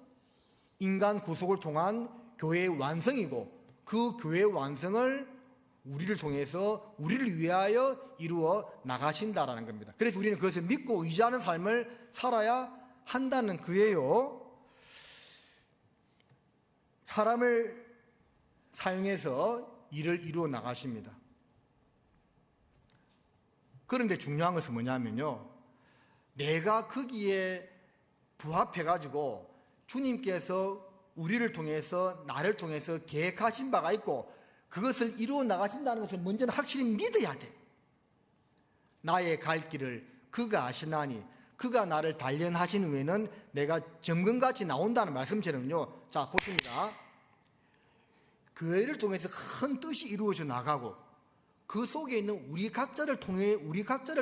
인간 구속을 통한 교회의 완성이고, 그 교회의 완성을 우리를 통해서 우리를 위하여 이루어 나가신다라는 겁니다. 그래서 우리는 그것을 믿고 의지하는 삶을 살아야 한다는 그예요. 사람을 사용해서 일을 이루어 나가십니다. 그런데 중요한 것은 뭐냐면요, 내가 거기에 부합해가지고 주님께서 우리를 통해서, 나를 통해서 계획하신 바가 있고 그것을 이루어 나가신다는 것을 먼저는 확실히 믿어야 돼. 나의 갈 길을 그가 아시나니 그가 나를 단련하신 후에는 내가 정금같이 나온다는 말씀처럼요. 자, 보십니다. 교회를 통해서 큰 뜻이 이루어져 나가고 그 속에 있는 우리 각자를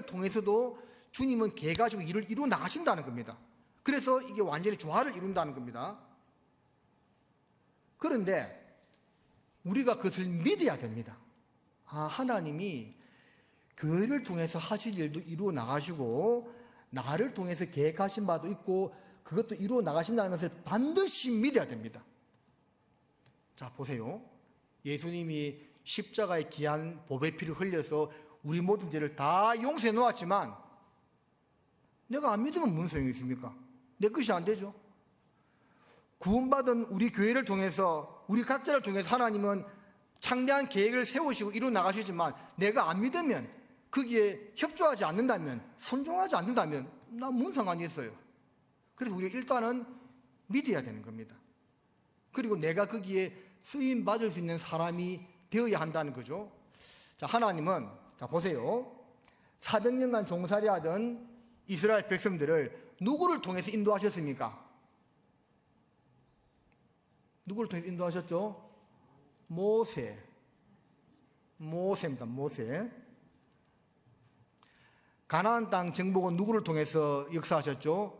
통해서도 주님은 개 가지고 일을 이루어 나가신다는 겁니다. 그래서 이게 완전히 조화를 이룬다는 겁니다. 그런데 우리가 그것을 믿어야 됩니다. 하나님이 교회를 통해서 하실 일도 이루어 나가시고 나를 통해서 계획하신 바도 있고 그것도 이루어 나가신다는 것을 반드시 믿어야 됩니다. 자, 보세요. 예수님이 십자가의 귀한 보배 피를 흘려서 우리 모든 죄를 다 용서해 놓았지만 내가 안 믿으면 무슨 소용이 있습니까? 내 것이 안 되죠. 구원받은 우리 교회를 통해서 우리 각자를 통해서 하나님은 창대한 계획을 세우시고 이루어 나가시지만 내가 안 믿으면 거기에 협조하지 않는다면 순종하지 않는다면 나 무슨 상관이 있어요. 그래서 우리가 일단은 믿어야 되는 겁니다. 그리고 내가 거기에 쓰임 받을 수 있는 사람이 되어야 한다는 거죠. 자, 하나님은 자 보세요. 400년간 종살이 하던 이스라엘 백성들을 누구를 통해서 인도하셨습니까? 누구를 통해서 인도하셨죠? 모세입니다. 모세. 가나안 땅 정복은 누구를 통해서 역사하셨죠?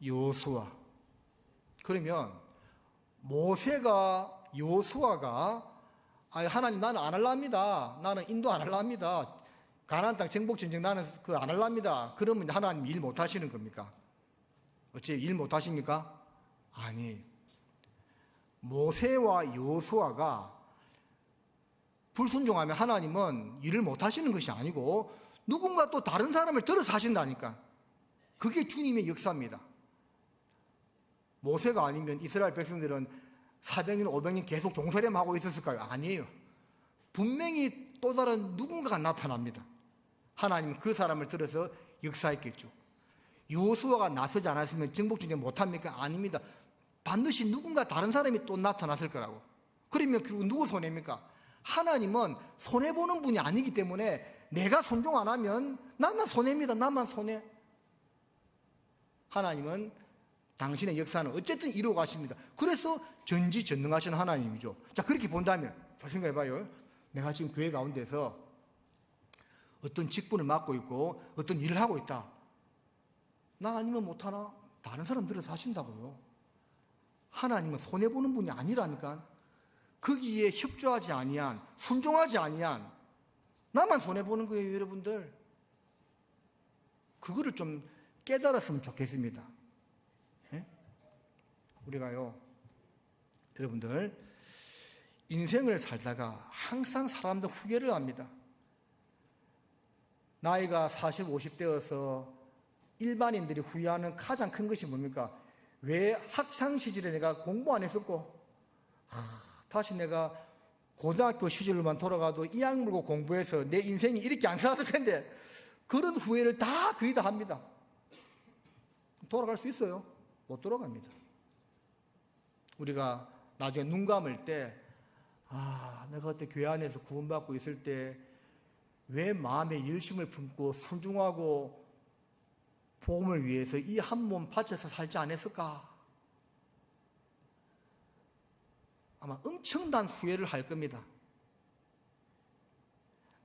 여호수아. 그러면 모세가 여호수아가 하나님 나는 안 할랍니다. 나는 인도 안 할랍니다. 가나안 땅 정복 전쟁 나는 안 할랍니다. 그러면 하나님 일 못 하시는 겁니까? 어째 일 못 하십니까? 아니. 모세와 여호수아가 불순종하면 하나님은 일을 못 하시는 것이 아니고 누군가 또 다른 사람을 들어서 하신다니까. 그게 주님의 역사입니다. 모세가 아니면 이스라엘 백성들은 400년, 500년 계속 종살이만 하고 있었을까요? 아니에요. 분명히 또 다른 누군가가 나타납니다. 하나님은 그 사람을 들어서 역사했겠죠. 여호수아가 나서지 않았으면 정복전쟁 못합니까? 아닙니다. 반드시 누군가 다른 사람이 또 나타났을 거라고. 그러면 결국 누구 손해입니까? 하나님은 손해보는 분이 아니기 때문에 내가 순종 안 하면 나만 손해입니다. 나만 손해. 하나님은 당신의 역사는 어쨌든 이루어 가십니다. 그래서 전지전능하신 하나님이죠. 자, 그렇게 본다면 잘 생각해봐요. 내가 지금 교회 가운데서 어떤 직분을 맡고 있고 어떤 일을 하고 있다. 나 아니면 못하나? 다른 사람 들어서 하신다고요. 하나님은 손해보는 분이 아니라니까. 거기에 협조하지 아니한, 순종하지 아니한 나만 손해보는 거예요, 여러분들. 그거를 좀 깨달았으면 좋겠습니다. 네? 우리가요, 여러분들 인생을 살다가 항상 사람들 후회를 합니다. 나이가 40, 50대여서 일반인들이 후회하는 가장 큰 것이 뭡니까? 왜 학창시절에 내가 공부 안 했었고 다시 내가 고등학교 시절로만 돌아가도 이 악물고 공부해서 내 인생이 이렇게 안 살았을 텐데, 그런 후회를 다 거의 다 합니다. 돌아갈 수 있어요? 못 돌아갑니다. 우리가 나중에 눈 감을 때 내가 그때 교회 안에서 구원받고 있을 때 왜 마음에 열심을 품고 순종하고 복음을 위해서 이 한 몸 바쳐서 살지 않았을까? 아마 엄청난 후회를 할 겁니다.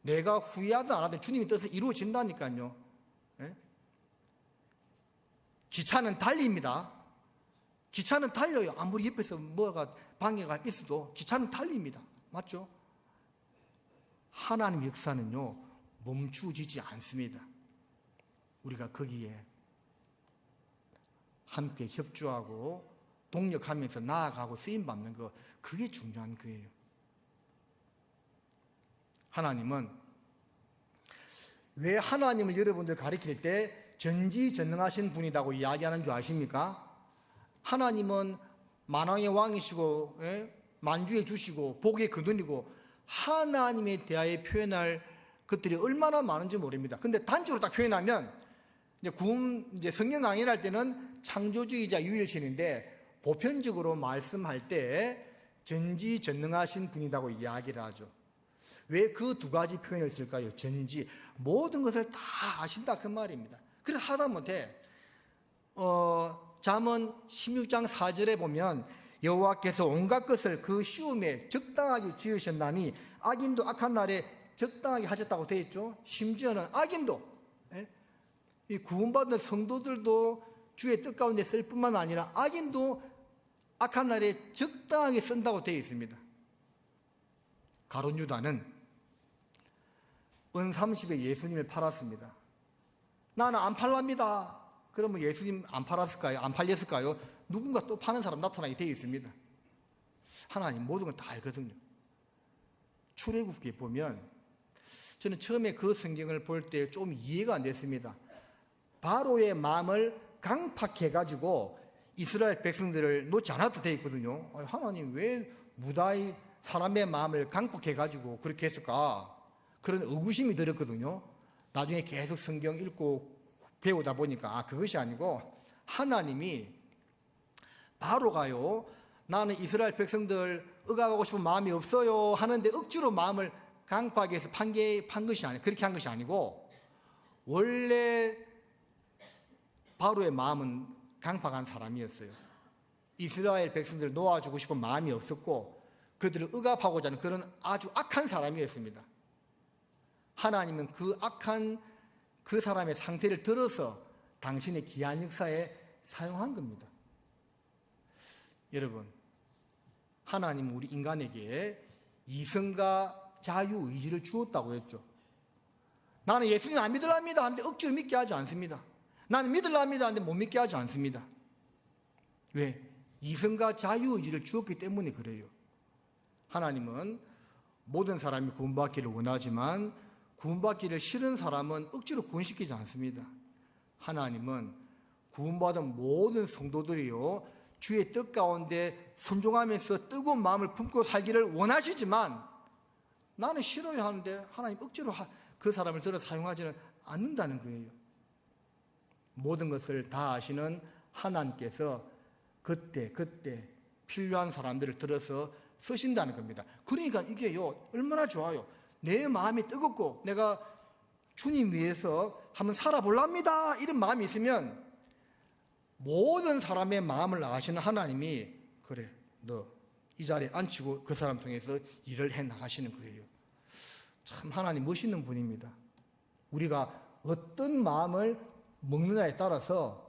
내가 후회하든 안 하든 주님의 뜻은 이루어진다니까요. 예? 기차는 달립니다. 기차는 달려요. 아무리 옆에서 뭐가 방해가 있어도 기차는 달립니다. 맞죠? 하나님 역사는요, 멈추지지 않습니다. 우리가 거기에 함께 협조하고 동력하면서 나아가고 쓰임받는 거, 그게 중요한 거예요. 하나님은 왜 하나님을 여러분들 가리킬 때 전지전능하신 분이라고 이야기하는 줄 아십니까? 하나님은 만왕의 왕이시고 만주해 주시고 복의 근원이고 하나님에 대하여 표현할 것들이 얼마나 많은지 모릅니다. 근데 단적으로 딱 표현하면 이제 성경 강의를 할 때는 창조주의자 유일신인데 보편적으로 말씀할 때 전지전능하신 분이라고 이야기를 하죠. 왜 그 두 가지 표현을 쓸까요? 전지, 모든 것을 다 아신다 그 말입니다. 그래서 하다못해 잠언 16장 4절에 보면 여호와께서 온갖 것을 그 시험에 적당하게 지으셨나니 악인도 악한 날에 적당하게 하셨다고 되어 있죠. 심지어는 악인도, 이 구원받은 성도들도 주의 뜻 가운데 쓸 뿐만 아니라 악인도 악한 날에 적당하게 쓴다고 되어 있습니다. 가룟 유다는 은 30에 예수님을 팔았습니다. 나는 안 팔랍니다. 그러면 예수님 안 팔았을까요? 안 팔렸을까요? 누군가 또 파는 사람 나타나게 되어 있습니다. 하나님 모든 건 다 알거든요. 출애굽기에 보면 저는 처음에 그 성경을 볼 때 좀 이해가 안 됐습니다. 바로의 마음을 강팍해가지고 이스라엘 백성들을 놓지 않아도 되어 있거든요. 하나님 왜 무다히 사람의 마음을 강팍해가지고 그렇게 했을까? 그런 의구심이 들었거든요. 나중에 계속 성경 읽고 배우다 보니까 그것이 아니고 하나님이 바로가요, 나는 이스라엘 백성들 억압하고 싶은 마음이 없어요 하는데 억지로 마음을 강팍하게 해서 판 것이 아니고, 그렇게 한 것이 아니고, 원래 바로의 마음은 강팍한 사람이었어요. 이스라엘 백성들을 놓아주고 싶은 마음이 없었고 그들을 억압하고자 하는 그런 아주 악한 사람이었습니다. 하나님은 그 악한 그 사람의 상태를 들어서 당신의 귀한 역사에 사용한 겁니다. 여러분, 하나님은 우리 인간에게 이성과 자유의지를 주었다고 했죠. 나는 예수님 안 믿으랍니다 하는데 억지로 믿게 하지 않습니다. 나는 믿으랍니다 하는데 못 믿게 하지 않습니다. 왜? 이성과 자유의지를 주었기 때문에 그래요. 하나님은 모든 사람이 구원받기를 원하지만 구원받기를 싫은 사람은 억지로 구원시키지 않습니다. 하나님은 구원받은 모든 성도들이요, 주의 뜻 가운데 순종하면서 뜨거운 마음을 품고 살기를 원하시지만 나는 싫어요 하는데 하나님 억지로 그 사람을 들어 사용하지는 않는다는 거예요. 모든 것을 다 아시는 하나님께서 그때 필요한 사람들을 들어서 쓰신다는 겁니다. 그러니까 이게요, 얼마나 좋아요. 내 마음이 뜨겁고 내가 주님 위해서 한번 살아볼랍니다 이런 마음이 있으면 모든 사람의 마음을 아시는 하나님이 그래, 너 이 자리에 앉히고 그 사람 통해서 일을 해 나가시는 거예요. 참 하나님 멋있는 분입니다. 우리가 어떤 마음을 먹느냐에 따라서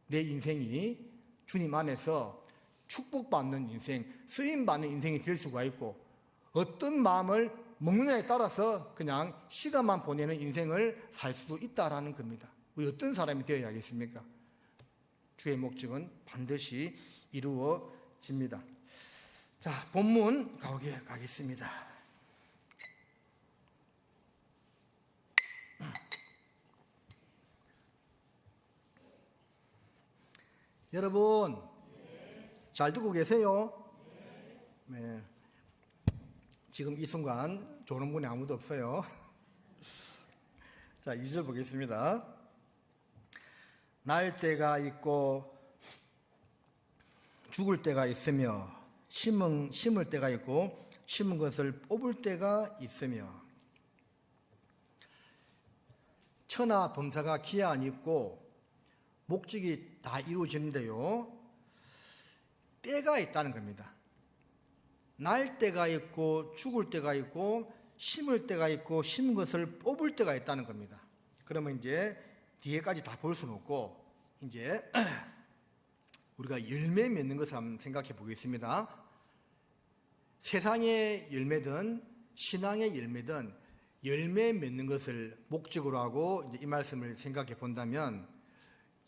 내 인생이 주님 안에서 축복받는 인생, 쓰임받는 인생이 될 수가 있고, 어떤 마음을 먹느냐에 따라서 그냥 시간만 보내는 인생을 살 수도 있다라는 겁니다. 우리 어떤 사람이 되어야겠습니까? 주의 목적은 반드시 이루어집니다. 자, 본문 가겠습니다. 여러분, 잘 듣고 계세요? 네. 지금 이 순간 조는 분이 아무도 없어요. 자, 2절 보겠습니다. 날 때가 있고 죽을 때가 있으며 심을 때가 있고 심은 것을 뽑을 때가 있으며, 천하 범사가 기한이 있고 목적이 다 이루어지는데요, 때가 있다는 겁니다. 날 때가 있고 죽을 때가 있고 심을 때가 있고 심은 것을 뽑을 때가 있다는 겁니다. 그러면 이제 뒤에까지 다 볼 수는 없고 이제 우리가 열매 맺는 것을 한번 생각해 보겠습니다. 세상의 열매든 신앙의 열매든 열매 맺는 것을 목적으로 하고 이제 이 말씀을 생각해 본다면,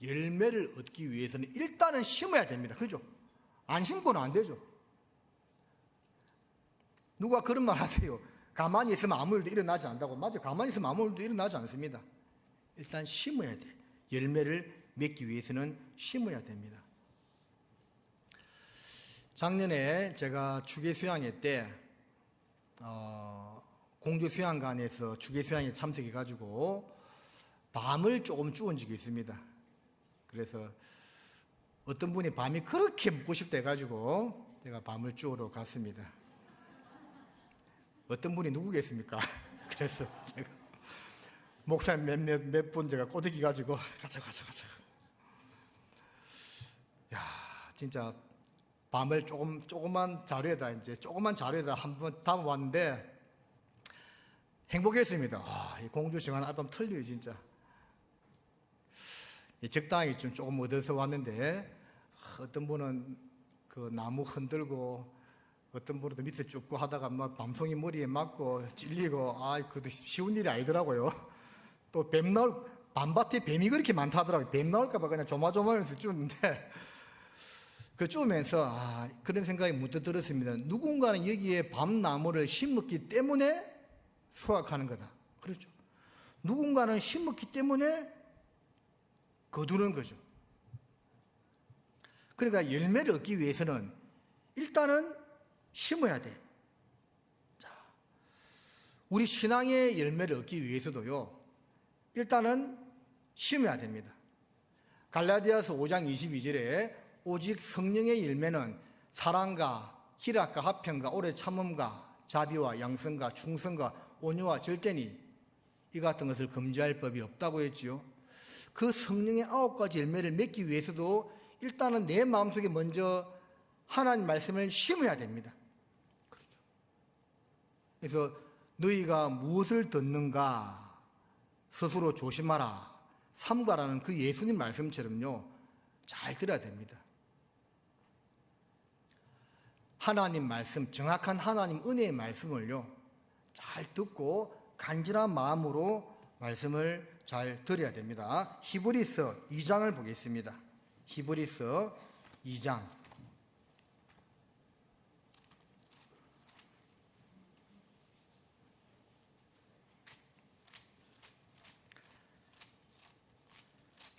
열매를 얻기 위해서는 일단은 심어야 됩니다. 그죠? 안 심고는 안 되죠. 누가 그런 말 하세요. 가만히 있으면 아무 일도 일어나지 않는다고. 맞아요. 가만히 있으면 아무 일도 일어나지 않습니다. 일단 심어야 돼. 열매를 맺기 위해서는 심어야 됩니다. 작년에 제가 주계 수양회 때 공주 수양관에서 주계 수양에 참석해 가지고 밤을 조금 주운 적이 있습니다. 그래서 어떤 분이 밤이 그렇게 묵고 싶다 해가지고 제가 밤을 주우러 갔습니다. 어떤 분이 누구겠습니까? 그래서 제가 목사님 몇 분 제가 꼬드기 가지고 가자. 야, 진짜 밤을 조그만 자료에다 한번 담아봤는데 행복했습니다. 이 공주 시간 알밤 틀려요, 진짜. 적당히 조금 얻어서 왔는데, 어떤 분은 그 나무 흔들고, 어떤 분은 밑에 쭉 하다가 막 밤송이 머리에 맞고 찔리고, 그것도 쉬운 일이 아니더라고요. 또 밤밭에 뱀이 그렇게 많다더라고요. 뱀 나올까봐 그냥 조마조마하면서 쭈는데, 그 쭈면서 그런 생각이 문득 들었습니다. 누군가는 여기에 밤나무를 심었기 때문에 수확하는 거다. 그렇죠. 누군가는 심었기 때문에 거두는 거죠. 그러니까 열매를 얻기 위해서는 일단은 심어야 돼. 자, 우리 신앙의 열매를 얻기 위해서도요, 일단은 심어야 됩니다. 갈라디아서 5장 22절에 오직 성령의 열매는 사랑과 희락과 화평과 오래 참음과 자비와 양성과 충성과 온유와 절제니 이 같은 것을 금지할 법이 없다고 했지요. 그 성령의 9가지 열매를 맺기 위해서도 일단은 내 마음속에 먼저 하나님 말씀을 심어야 됩니다. 그렇죠. 그래서 너희가 무엇을 듣는가 스스로 조심하라 삼가라는 그 예수님 말씀처럼요, 잘 들어야 됩니다. 하나님 말씀, 정확한 하나님 은혜의 말씀을요, 잘 듣고 간절한 마음으로 말씀을 잘 들어야 됩니다. 히브리서 2장을 보겠습니다. 히브리서 2장.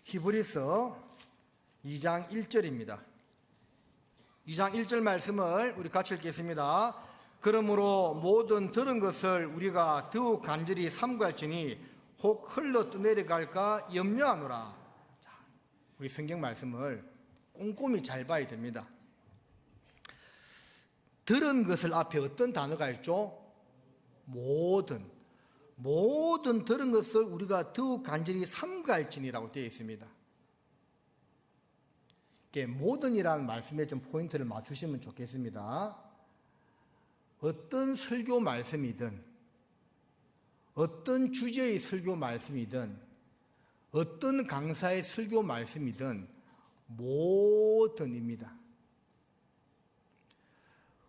히브리서 2장 1절입니다. 2장 1절 말씀을 우리 같이 읽겠습니다. 그러므로 모든 들은 것을 우리가 더욱 간절히 삼갈지니 혹 흘러 떠내려갈까 염려하노라. 자, 우리 성경 말씀을 꼼꼼히 잘 봐야 됩니다. 들은 것을 앞에 어떤 단어가 있죠? 모든 들은 것을 우리가 더욱 간절히 삼갈지니라고 되어 있습니다. 모든이라는 말씀에 좀 포인트를 맞추시면 좋겠습니다. 어떤 설교 말씀이든, 어떤 주제의 설교 말씀이든, 어떤 강사의 설교 말씀이든 모든입니다.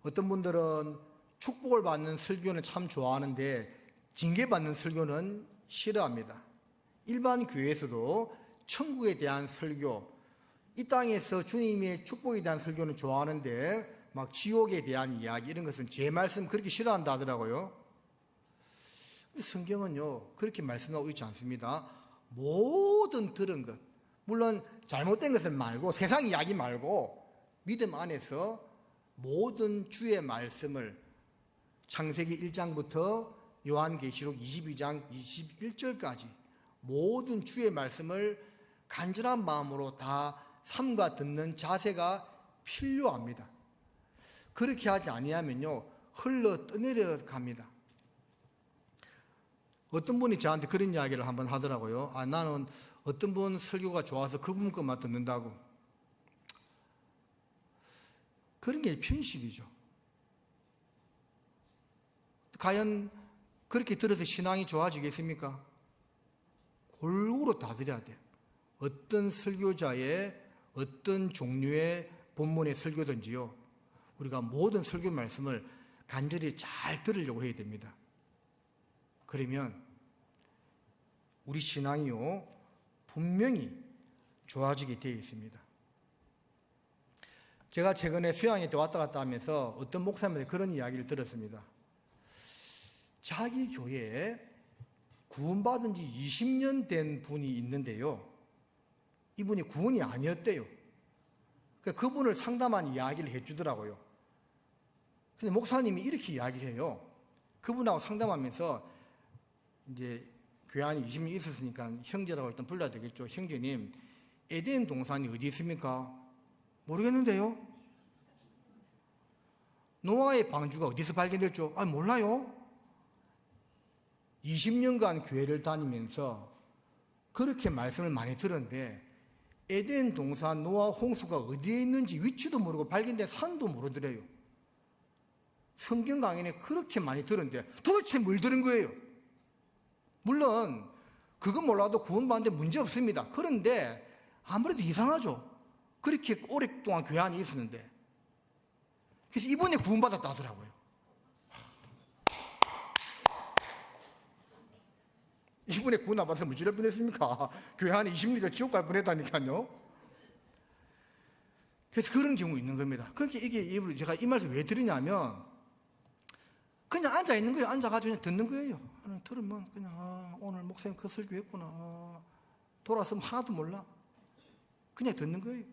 어떤 분들은 축복을 받는 설교는 참 좋아하는데 징계받는 설교는 싫어합니다. 일반 교회에서도 천국에 대한 설교, 이 땅에서 주님의 축복에 대한 설교는 좋아하는데 막 지옥에 대한 이야기 이런 것은 제 말씀 그렇게 싫어한다 하더라고요. 성경은요 그렇게 말씀하고 있지 않습니다. 모든 들은 것, 물론 잘못된 것을 말고 세상 이야기 말고 믿음 안에서 모든 주의 말씀을 창세기 1장부터 요한계시록 22장 21절까지 모든 주의 말씀을 간절한 마음으로 다 삼가 듣는 자세가 필요합니다. 그렇게 하지 아니하면요 흘러 떠내려 갑니다. 어떤 분이 저한테 그런 이야기를 한번 하더라고요. 나는 어떤 분 설교가 좋아서 그분 것만 듣는다고. 그런 게 편식이죠. 과연 그렇게 들어서 신앙이 좋아지겠습니까? 골고루 다 들어야 돼요. 어떤 설교자의 어떤 종류의 본문의 설교든지요, 우리가 모든 설교 말씀을 간절히 잘 들으려고 해야 됩니다. 그러면 우리 신앙이요 분명히 좋아지게 되어 있습니다. 제가 최근에 수양회 때 왔다 갔다 하면서 어떤 목사님한테 그런 이야기를 들었습니다. 자기 교회에 구원받은 지 20년 된 분이 있는데요, 이분이 구원이 아니었대요. 그분을 상담한 이야기를 해주더라고요. 근데 목사님이 이렇게 이야기를 해요. 그분하고 상담하면서 이제 교회 안에 20년 있었으니까 형제라고 일단 불러야 되겠죠. 형제님, 에덴 동산이 어디 있습니까? 모르겠는데요. 노아의 방주가 어디서 발견됐죠? 몰라요. 20년간 교회를 다니면서 그렇게 말씀을 많이 들었는데 에덴 동산 노아 홍수가 어디에 있는지 위치도 모르고 발견된 산도 모르더래요. 성경 강연에 그렇게 많이 들었는데 도대체 뭘 들은 거예요? 물론 그건 몰라도 구원받는데 문제 없습니다. 그런데 아무래도 이상하죠. 그렇게 오랫동안 교회 안에 있었는데. 그래서 이번에 구원받았다 하더라고요. 이번에 구원 안 받아서 무지할 뻔했습니까? 교회 안에 20년 지옥 갈 뻔했다니까요. 그래서 그런 경우 있는 겁니다. 그렇게 이게 제가 이 말씀 왜 드리냐면 그냥 앉아 있는 거예요. 앉아가지고 그냥 듣는 거예요. 들으면 그냥 오늘 목사님 그 설교했구나. 돌아서면 하나도 몰라. 그냥 듣는 거예요.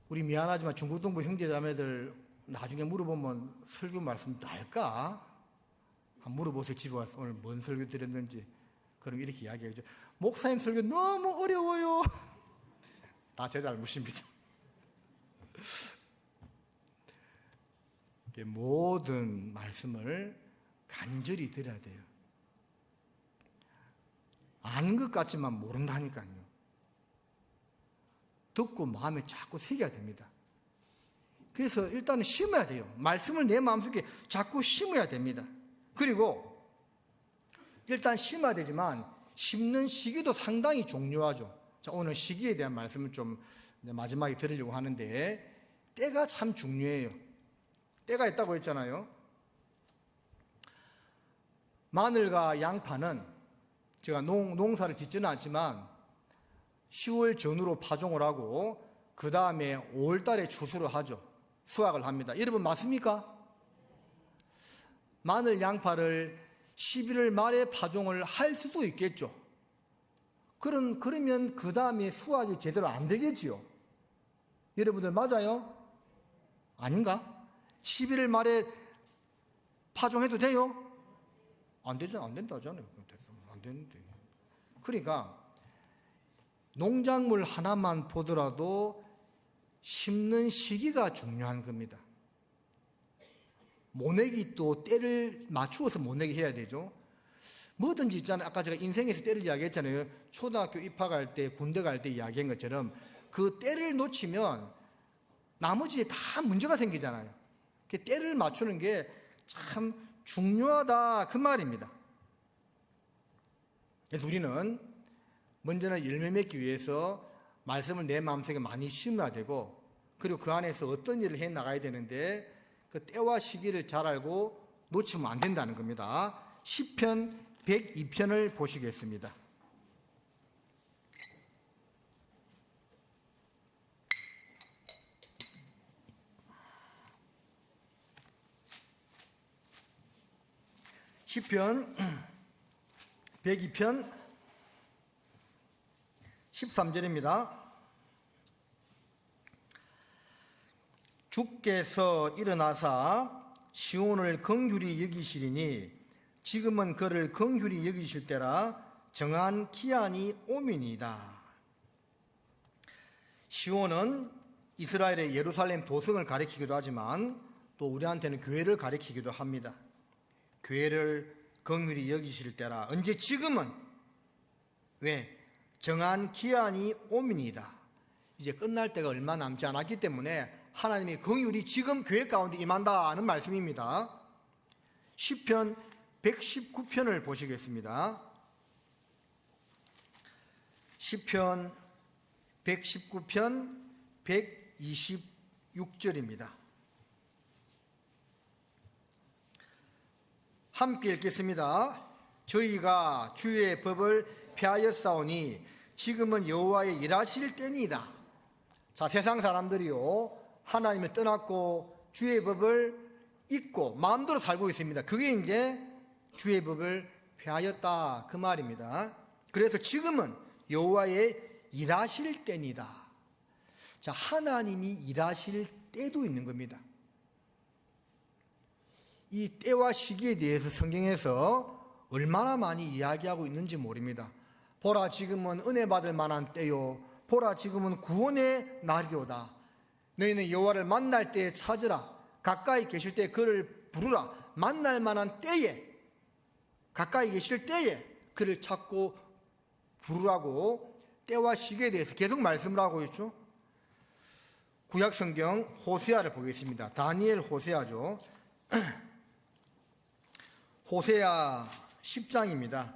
우리 미안하지만 중고등부 형제자매들 나중에 물어보면 설교 말씀 알까? 한번 물어보세요. 집에 와서 오늘 뭔 설교 드렸는지. 그럼 이렇게 이야기하죠. 목사님 설교 너무 어려워요. 다 제 잘못입니다. 모든 말씀을 간절히 들어야 돼요. 아는 것 같지만 모른다니까요. 듣고 마음에 자꾸 새겨야 됩니다. 그래서 일단은 심어야 돼요. 말씀을 내 마음속에 자꾸 심어야 됩니다. 그리고 일단 심어야 되지만 심는 시기도 상당히 중요하죠. 자, 오늘 시기에 대한 말씀을 좀 마지막에 드리려고 하는데 때가 참 중요해요. 때가 있다고 했잖아요. 마늘과 양파는 제가 농사를 짓지는 않지만 10월 전후로 파종을 하고 그 다음에 5월 달에 추수를 하죠. 수확을 합니다. 여러분 맞습니까? 마늘, 양파를 11월 말에 파종을 할 수도 있겠죠. 그러면 그 다음에 수확이 제대로 안 되겠지요. 여러분들 맞아요? 아닌가? 11월 말에 파종해도 돼요? 안 되죠. 안 된다 하잖아요. 안 되는데. 그러니까 농작물 하나만 보더라도 심는 시기가 중요한 겁니다. 모내기 또 때를 맞추어서 모내기 해야 되죠. 뭐든지 있잖아요. 아까 제가 인생에서 때를 이야기했잖아요. 초등학교 입학할 때, 군대 갈 때 이야기한 것처럼 그 때를 놓치면 나머지에 다 문제가 생기잖아요. 때를 맞추는 게 참 중요하다 그 말입니다. 그래서 우리는 먼저는 열매 맺기 위해서 말씀을 내 마음속에 많이 심어야 되고 그리고 그 안에서 어떤 일을 해 나가야 되는데 그 때와 시기를 잘 알고 놓치면 안 된다는 겁니다. 시편 102편을 보시겠습니다. 시편 102편 13절입니다. 주께서 일어나사 시온을 긍휼히 여기시리니 지금은 그를 긍휼히 여기실 때라 정한 기한이 오미니이다. 시온은 이스라엘의 예루살렘 도성을 가리키기도 하지만 또 우리한테는 교회를 가리키기도 합니다. 교회를 긍휼히 여기실 때라. 언제? 지금은. 왜? 정한 기한이 오미니이다. 이제 끝날 때가 얼마 남지 않았기 때문에 하나님의 긍휼이 지금 교회 가운데 임한다는 말씀입니다. 시편 119편을 보시겠습니다. 시편 119편 126절입니다. 함께 읽겠습니다. 저희가 주의 법을 폐하였사오니 지금은 여호와의 일하실 때니이다. 자, 세상 사람들이요 하나님을 떠났고 주의 법을 잊고 마음대로 살고 있습니다. 그게 이제 주의 법을 폐하였다 그 말입니다. 그래서 지금은 여호와의 일하실 때니다. 자, 하나님이 일하실 때도 있는 겁니다. 이 때와 시기에 대해서 성경에서 얼마나 많이 이야기하고 있는지 모릅니다. 보라, 지금은 은혜 받을 만한 때요. 보라, 지금은 구원의 날이오다. 너희는 여호와를 만날 때에 찾으라. 가까이 계실 때 그를 부르라. 만날 만한 때에, 가까이 계실 때에 그를 찾고 부르라고 때와 시기에 대해서 계속 말씀을 하고 있죠. 구약 성경 호세아를 보겠습니다. 다니엘 호세아죠. 호세아 10장입니다.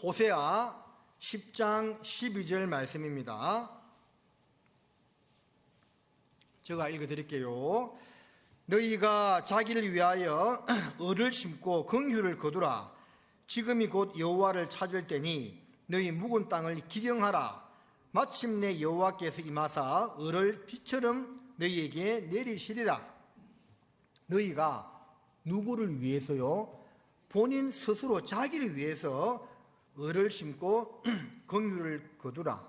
호세아 10장 12절 말씀입니다. 제가 읽어드릴게요. 너희가 자기를 위하여 을을 심고 긍휼을 거두라. 지금이 곧 여호와를 찾을 때니 너희 묵은 땅을 기경하라. 마침내 여호와께서 임하사 을을 비처럼 너희에게 내리시리라. 너희가 누구를 위해서요? 본인 스스로 자기를 위해서 을을 심고 긍휼을 거두라.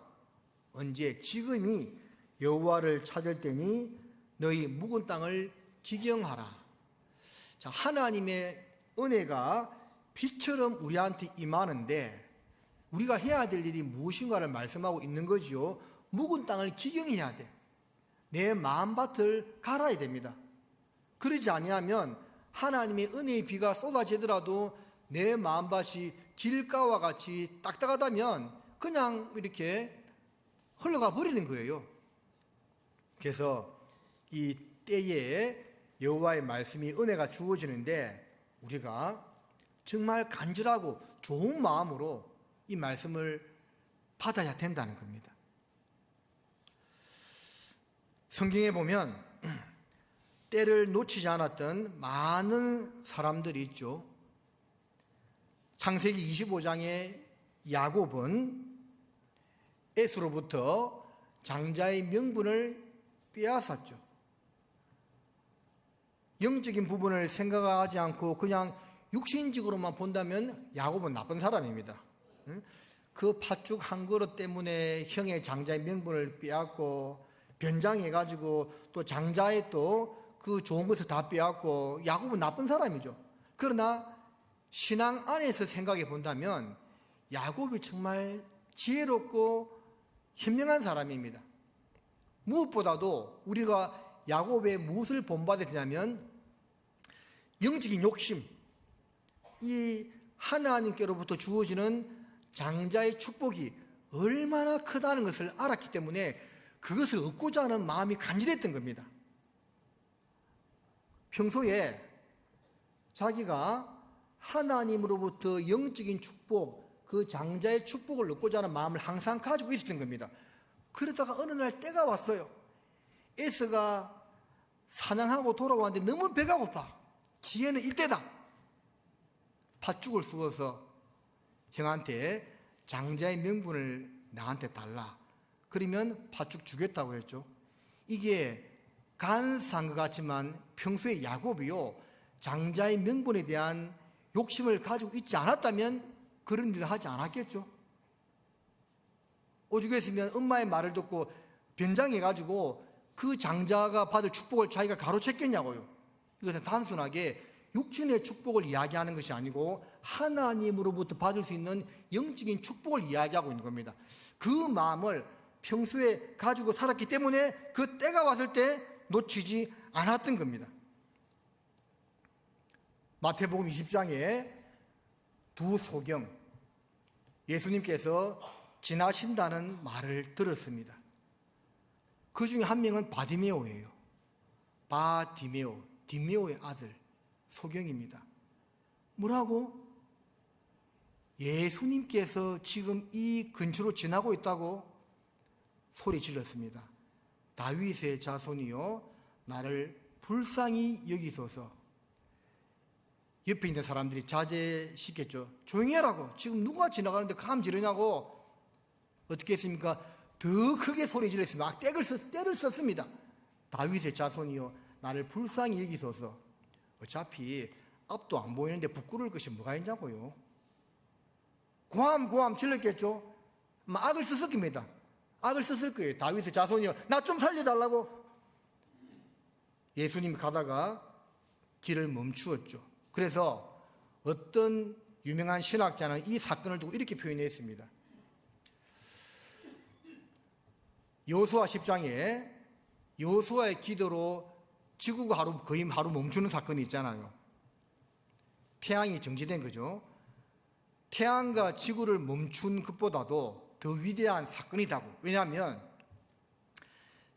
언제? 지금이 여호와를 찾을 때니 너희 묵은 땅을 기경하라. 자, 하나님의 은혜가 비처럼 우리한테 임하는데 우리가 해야 될 일이 무엇인가를 말씀하고 있는 거지요. 묵은 땅을 기경해야 돼. 내 마음밭을 갈아야 됩니다. 그러지 아니하면 하나님의 은혜의 비가 쏟아지더라도 내 마음밭이 길가와 같이 딱딱하다면 그냥 이렇게 흘러가 버리는 거예요. 그래서 이 때에 여호와의 말씀이 은혜가 주어지는데 우리가 정말 간절하고 좋은 마음으로 이 말씀을 받아야 된다는 겁니다. 성경에 보면 때를 놓치지 않았던 많은 사람들이 있죠. 창세기 25장의 야곱은 에서로부터 장자의 명분을 빼앗았죠. 영적인 부분을 생각하지 않고 그냥 육신적으로만 본다면 야곱은 나쁜 사람입니다. 그 팥죽 한 그릇 때문에 형의 장자의 명분을 빼앗고 변장해가지고 또 장자의 또 그 좋은 것을 다 빼앗고 야곱은 나쁜 사람이죠. 그러나 신앙 안에서 생각해 본다면 야곱이 정말 지혜롭고 현명한 사람입니다. 무엇보다도 우리가 야곱의 무엇을 본받았냐면 영적인 욕심, 이 하나님께로부터 주어지는 장자의 축복이 얼마나 크다는 것을 알았기 때문에 그것을 얻고자 하는 마음이 간절했던 겁니다. 평소에 자기가 하나님으로부터 영적인 축복, 그 장자의 축복을 얻고자 하는 마음을 항상 가지고 있었던 겁니다. 그러다가 어느 날 때가 왔어요. 에서가 사냥하고 돌아왔는데 너무 배가 고파. 기회는 이때다. 팥죽을 쑤어서 형한테 장자의 명분을 나한테 달라. 그러면 팥죽 주겠다고 했죠. 이게 간사한 것 같지만 평소에 야곱이요, 장자의 명분에 대한 욕심을 가지고 있지 않았다면 그런 일을 하지 않았겠죠. 오죽했으면 엄마의 말을 듣고 변장해가지고 그 장자가 받을 축복을 자기가 가로챘겠냐고요. 이것은 단순하게 육신의 축복을 이야기하는 것이 아니고 하나님으로부터 받을 수 있는 영적인 축복을 이야기하고 있는 겁니다. 그 마음을 평소에 가지고 살았기 때문에 그 때가 왔을 때 놓치지 않았던 겁니다. 마태복음 20장에 두 소경, 예수님께서 지나신다는 말을 들었습니다. 그 중에 한 명은 바디메오예요. 바디메오, 디메오의 아들 소경입니다. 뭐라고? 예수님께서 지금 이 근처로 지나고 있다고 소리 질렀습니다. 다윗의 자손이요, 나를 불쌍히 여기소서. 옆에 있는 사람들이 자제시켰죠. 조용히 하라고. 지금 누가 지나가는데 감 지르냐고. 어떻게 했습니까? 더 크게 소리 질렀습니다. 때를 썼습니다. 다윗의 자손이요, 나를 불쌍히 여기소서. 어차피 앞도 안 보이는데 부끄러울 것이 뭐가 있냐고요. 고함 질렀겠죠. 악을 썼을 겁니다. 악을 썼을 거예요. 다윗의 자손이요, 나 좀 살려달라고. 예수님이 가다가 길을 멈추었죠. 그래서 어떤 유명한 신학자는 이 사건을 두고 이렇게 표현했습니다. 여호수아 10장에 여호수아의 기도로 지구가 거의 하루 멈추는 사건이 있잖아요. 태양이 정지된 거죠. 태양과 지구를 멈춘 것보다도 더 위대한 사건이다고. 왜냐하면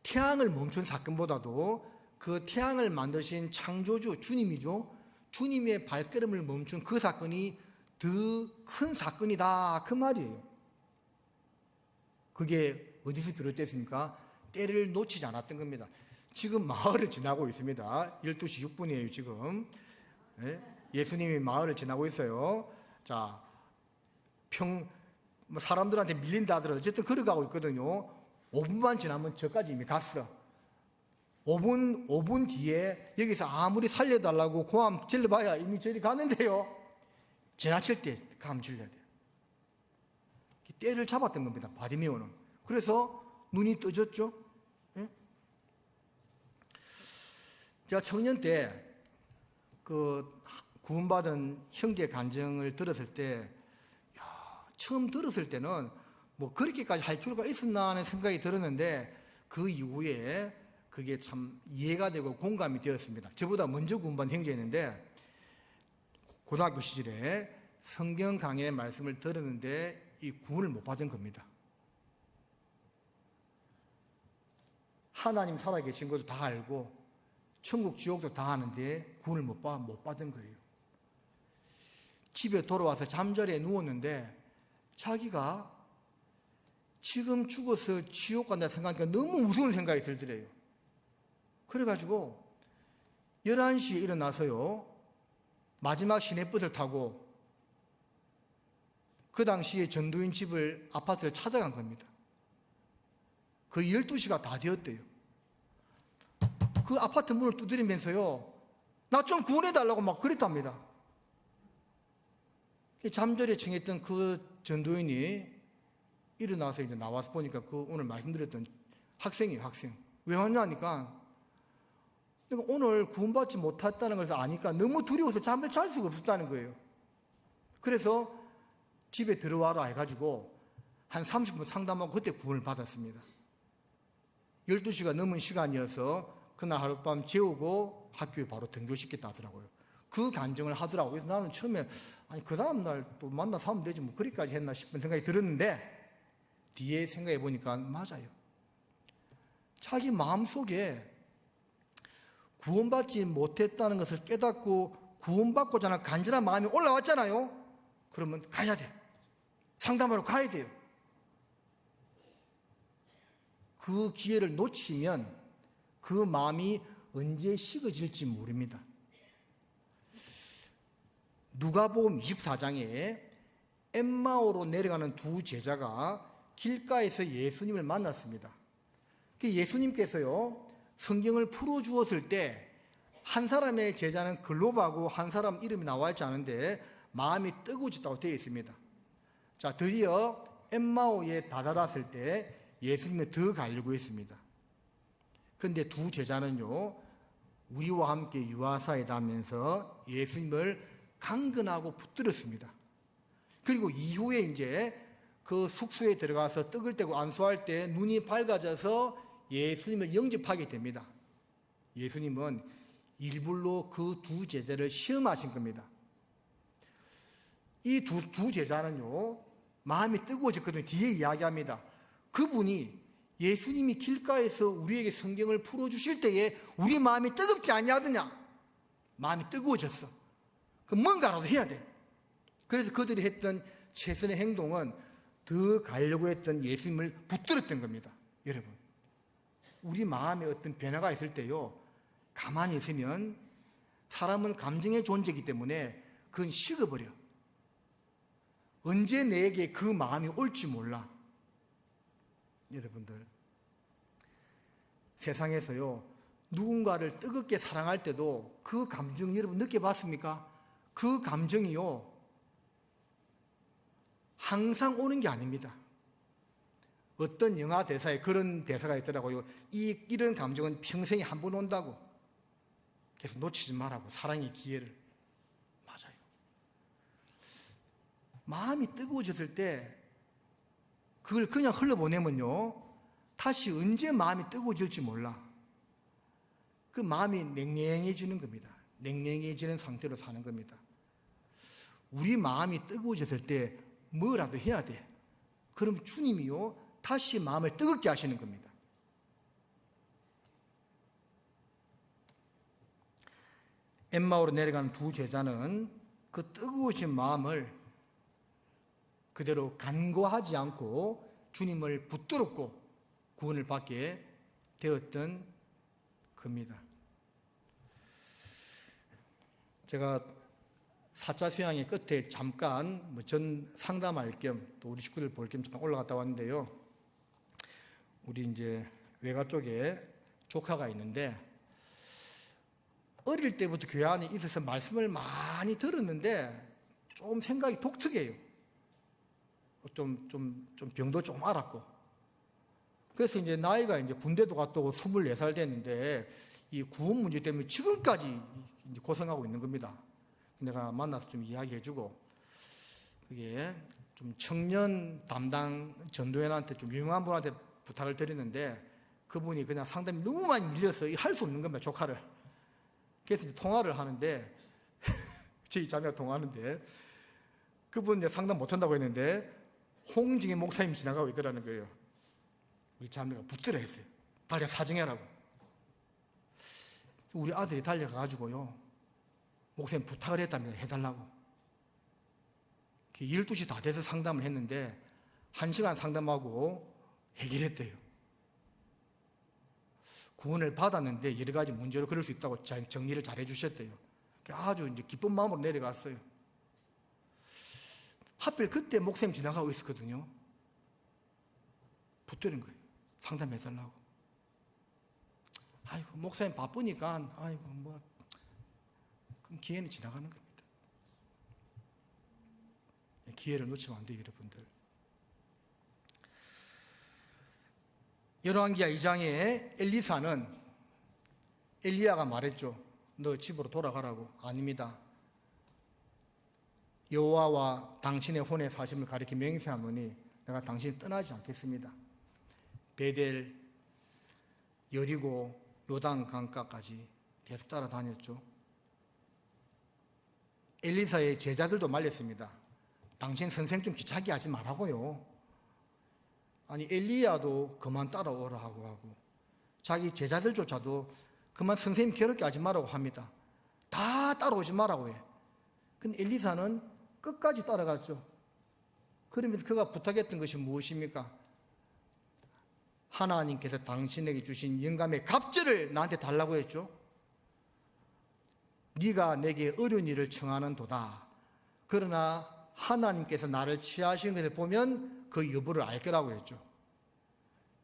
태양을 멈춘 사건보다도 그 태양을 만드신 창조주 주님이죠. 주님의 발걸음을 멈춘 그 사건이 더 큰 사건이다, 그 말이에요. 그게 어디서 비롯됐습니까? 때를 놓치지 않았던 겁니다. 지금 마을을 지나고 있습니다. 12시 6분이에요 지금. 예수님이 마을을 지나고 있어요. 자, 사람들한테 밀린다 하더라도 어쨌든 걸어가고 있거든요. 5분만 지나면 저까지 이미 갔어. 5분 뒤에 여기서 아무리 살려달라고 고함 질러봐야 이미 저리 가는데요. 지나칠 때 감 질러야 돼요. 때를 잡았던 겁니다. 바리메오는. 그래서 눈이 떠졌죠. 예? 제가 청년 때 그 구원받은 형제 간증을 들었을 때, 처음 들었을 때는 뭐 그렇게까지 할 필요가 있었나 하는 생각이 들었는데, 그 이후에 그게 참 이해가 되고 공감이 되었습니다. 저보다 먼저 구원받은 형제였는데, 고등학교 시절에 성경 강연의 말씀을 들었는데 이 구원을 못 받은 겁니다. 하나님 살아계신 것도 다 알고 천국 지옥도 다 아는데 구원을 못 받은 거예요. 집에 돌아와서 잠자리에 누웠는데 자기가 지금 죽어서 지옥 간다 생각하니까 너무 무서운 생각이 들더래요. 그래가지고 11시에 일어나서요, 마지막 시내버스를 타고 그 당시에 전도인 집을, 아파트를 찾아간 겁니다. 그 12시가 다 되었대요. 그 아파트 문을 두드리면서요, 나 좀 구원해달라고 막 그랬답니다. 잠자리에 청했던 그 전도인이 일어나서 이제 나와서 보니까 그 오늘 말씀드렸던 학생이에요, 학생. 왜 왔냐니까, 내가 오늘 구원받지 못했다는 것을 아니까 너무 두려워서 잠을 잘 수가 없었다는 거예요. 그래서 집에 들어와라 해가지고 한 30분 상담하고 그때 구원을 받았습니다. 12시가 넘은 시간이어서 그날 하룻밤 재우고 학교에 바로 등교시켰다 하더라고요. 그 간증을 하더라고요. 그래서 나는 처음에 아니 그 다음날 또 만나서 하면 되지 뭐 그리까지 했나 싶은 생각이 들었는데, 뒤에 생각해 보니까 맞아요. 자기 마음속에 구원받지 못했다는 것을 깨닫고 구원받고자 하는 간절한 마음이 올라왔잖아요. 그러면 가야 돼요. 상담하러 가야 돼요. 그 기회를 놓치면 그 마음이 언제 식어질지 모릅니다. 누가복음 24장에 엠마오로 내려가는 두 제자가 길가에서 예수님을 만났습니다. 예수님께서요, 성경을 풀어주었을 때 한 사람의 제자는 글로바고 한 사람 이름이 나와 있지 않은데 마음이 뜨거워졌다고 되어 있습니다. 자, 드디어 엠마오에 다다랐을 때 예수님이 더 가려고 했습니다. 그런데 두 제자는요, 우리와 함께 유아사이다 하면서 예수님을 강근하고 붙들었습니다. 그리고 이후에 이제 그 숙소에 들어가서 떡을 떼고 안수할 때 눈이 밝아져서 예수님을 영접하게 됩니다. 예수님은 일부러 그 두 제자를 시험하신 겁니다. 이 두 제자는요, 마음이 뜨거워졌거든요. 뒤에 이야기합니다. 그분이 예수님이 길가에서 우리에게 성경을 풀어주실 때에 우리 마음이 뜨겁지 아니하더냐? 마음이 뜨거워졌어. 그럼 뭔가라도 해야 돼. 그래서 그들이 했던 최선의 행동은 더 가려고 했던 예수님을 붙들었던 겁니다. 여러분, 우리 마음에 어떤 변화가 있을 때요, 가만히 있으면 사람은 감정의 존재이기 때문에 그건 식어버려. 언제 내게 그 마음이 올지 몰라. 여러분들, 세상에서요, 누군가를 뜨겁게 사랑할 때도 그 감정 여러분 느껴봤습니까? 그 감정이요, 항상 오는 게 아닙니다. 어떤 영화 대사에 그런 대사가 있더라고요. 이런 감정은 평생에 한 번 온다고. 그래서 놓치지 말라고, 사랑의 기회를. 맞아요. 마음이 뜨거워졌을 때 그걸 그냥 흘러보내면요, 다시 언제 마음이 뜨거워질지 몰라. 그 마음이 냉랭해지는 겁니다. 냉랭해지는 상태로 사는 겁니다. 우리 마음이 뜨거워졌을 때 뭐라도 해야 돼. 그럼 주님이요 다시 마음을 뜨겁게 하시는 겁니다. 엠마오로 내려간 두 제자는 그 뜨거우신 마음을 그대로 간과하지 않고 주님을 붙들었고 구원을 받게 되었던 겁니다. 제가 4차 수양의 끝에 잠깐 전 상담할 겸 또 우리 식구들 볼 겸 잠깐 올라갔다 왔는데요. 우리 이제 외가 쪽에 조카가 있는데 어릴 때부터 교회 안에 있어서 말씀을 많이 들었는데 좀 생각이 독특해요. 좀 병도 좀 알았고. 그래서 이제 나이가 이제 군대도 갔다 오고 24살 됐는데 이 구원 문제 때문에 지금까지 이제 고생하고 있는 겁니다. 내가 만나서 좀 이야기해주고, 그게 좀 청년 담당 전도연한테 좀 유명한 분한테 부탁을 드리는데 그분이 그냥 상담이 너무 많이 밀려서 할 수 없는 겁니다, 조카를. 그래서 이제 통화를 하는데 저희 자매가 통화하는데 그분 상담 못 한다고 했는데 홍징의 목사님이 지나가고 있더라는 거예요. 우리 자매가 붙들어 했어요. 달려 사정해라고. 우리 아들이 달려가가지고요, 목사님 부탁을 했답니다. 해달라고. 12시 다 돼서 상담을 했는데 1시간 상담하고 해결했대요. 구원을 받았는데 여러 가지 문제로 그럴 수 있다고 정리를 잘 해주셨대요. 아주 이제 기쁜 마음으로 내려갔어요. 하필 그때 목사님 지나가고 있었거든요. 붙드는 거예요. 상담해달라고. 아이고, 목사님 바쁘니까, 아이고, 그럼 기회는 지나가는 겁니다. 기회를 놓치면 안 돼요, 여러분들. 열왕기하 2장에 엘리사는 엘리야가 말했죠. 너 집으로 돌아가라고. 아닙니다. 여호와와 당신의 혼의 사심을 가리켜 맹세하노니 내가 당신을 떠나지 않겠습니다. 베델, 여리고, 요단 강가까지 계속 따라다녔죠. 엘리사의 제자들도 말렸습니다. 당신 선생 좀 귀찮게 하지 말라고요. 아니, 엘리야도 그만 따라오라 하고 자기 제자들조차도 그만 선생님 괴롭게 하지 말라고 합니다. 다 따라오지 말라고 해. 근데 엘리사는 끝까지 따라갔죠. 그러면서 그가 부탁했던 것이 무엇입니까? 하나님께서 당신에게 주신 영감의 갑절을 나한테 달라고 했죠. 네가 내게 어려운 일을 청하는 도다. 그러나 하나님께서 나를 취하시는 것을 보면 그 여부를 알 거라고 했죠.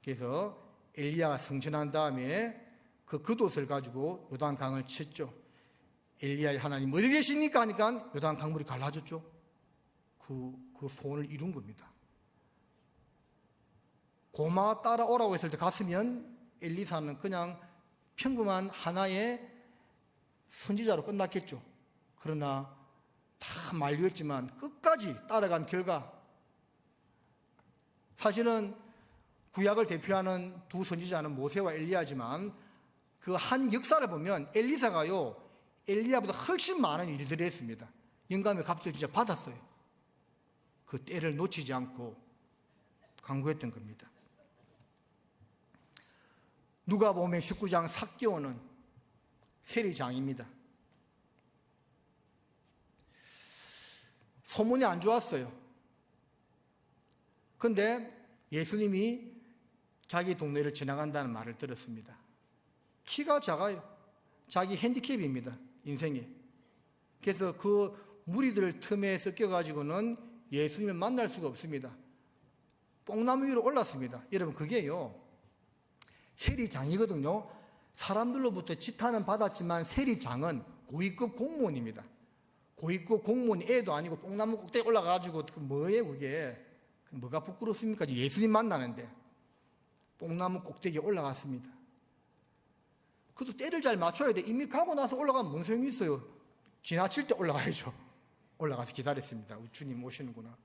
그래서 엘리야가 승천한 다음에 그 겉옷을 가지고 요단강을 쳤죠. 엘리야의 하나님 어디 계십니까 하니까 요단강 물이 갈라졌죠. 그 소원을 이룬 겁니다. 고마 따라오라고 했을 때 갔으면 엘리사는 그냥 평범한 하나의 선지자로 끝났겠죠. 그러나 다 만류했지만 끝까지 따라간 결과, 사실은 구약을 대표하는 두 선지자는 모세와 엘리야지만 그 한 역사를 보면 엘리사가요 엘리야보다 훨씬 많은 일들을 했습니다. 영감의 갑절을 진짜 받았어요. 그 때를 놓치지 않고 강구했던 겁니다. 누가복음 19장 삭개오는 세리장입니다. 소문이 안 좋았어요. 그런데 예수님이 자기 동네를 지나간다는 말을 들었습니다. 키가 작아요. 자기 핸디캡입니다, 인생에. 그래서 그 무리들 틈에 섞여가지고는 예수님을 만날 수가 없습니다. 뽕나무 위로 올랐습니다. 여러분, 그게요 세리장이거든요. 사람들로부터 지탄은 받았지만 세리장은 고위급 공무원입니다. 고위급 공무원이 애도 아니고 뽕나무 꼭대기 올라가가지고 뭐예요 그게? 뭐가 부끄럽습니까? 예수님 만나는데 뽕나무 꼭대기에 올라갔습니다. 그것도 때를 잘 맞춰야 돼. 이미 가고 나서 올라가면 뭔 소용이 있어요. 지나칠 때 올라가야죠. 올라가서 기다렸습니다. 우리 주님 오시는구나.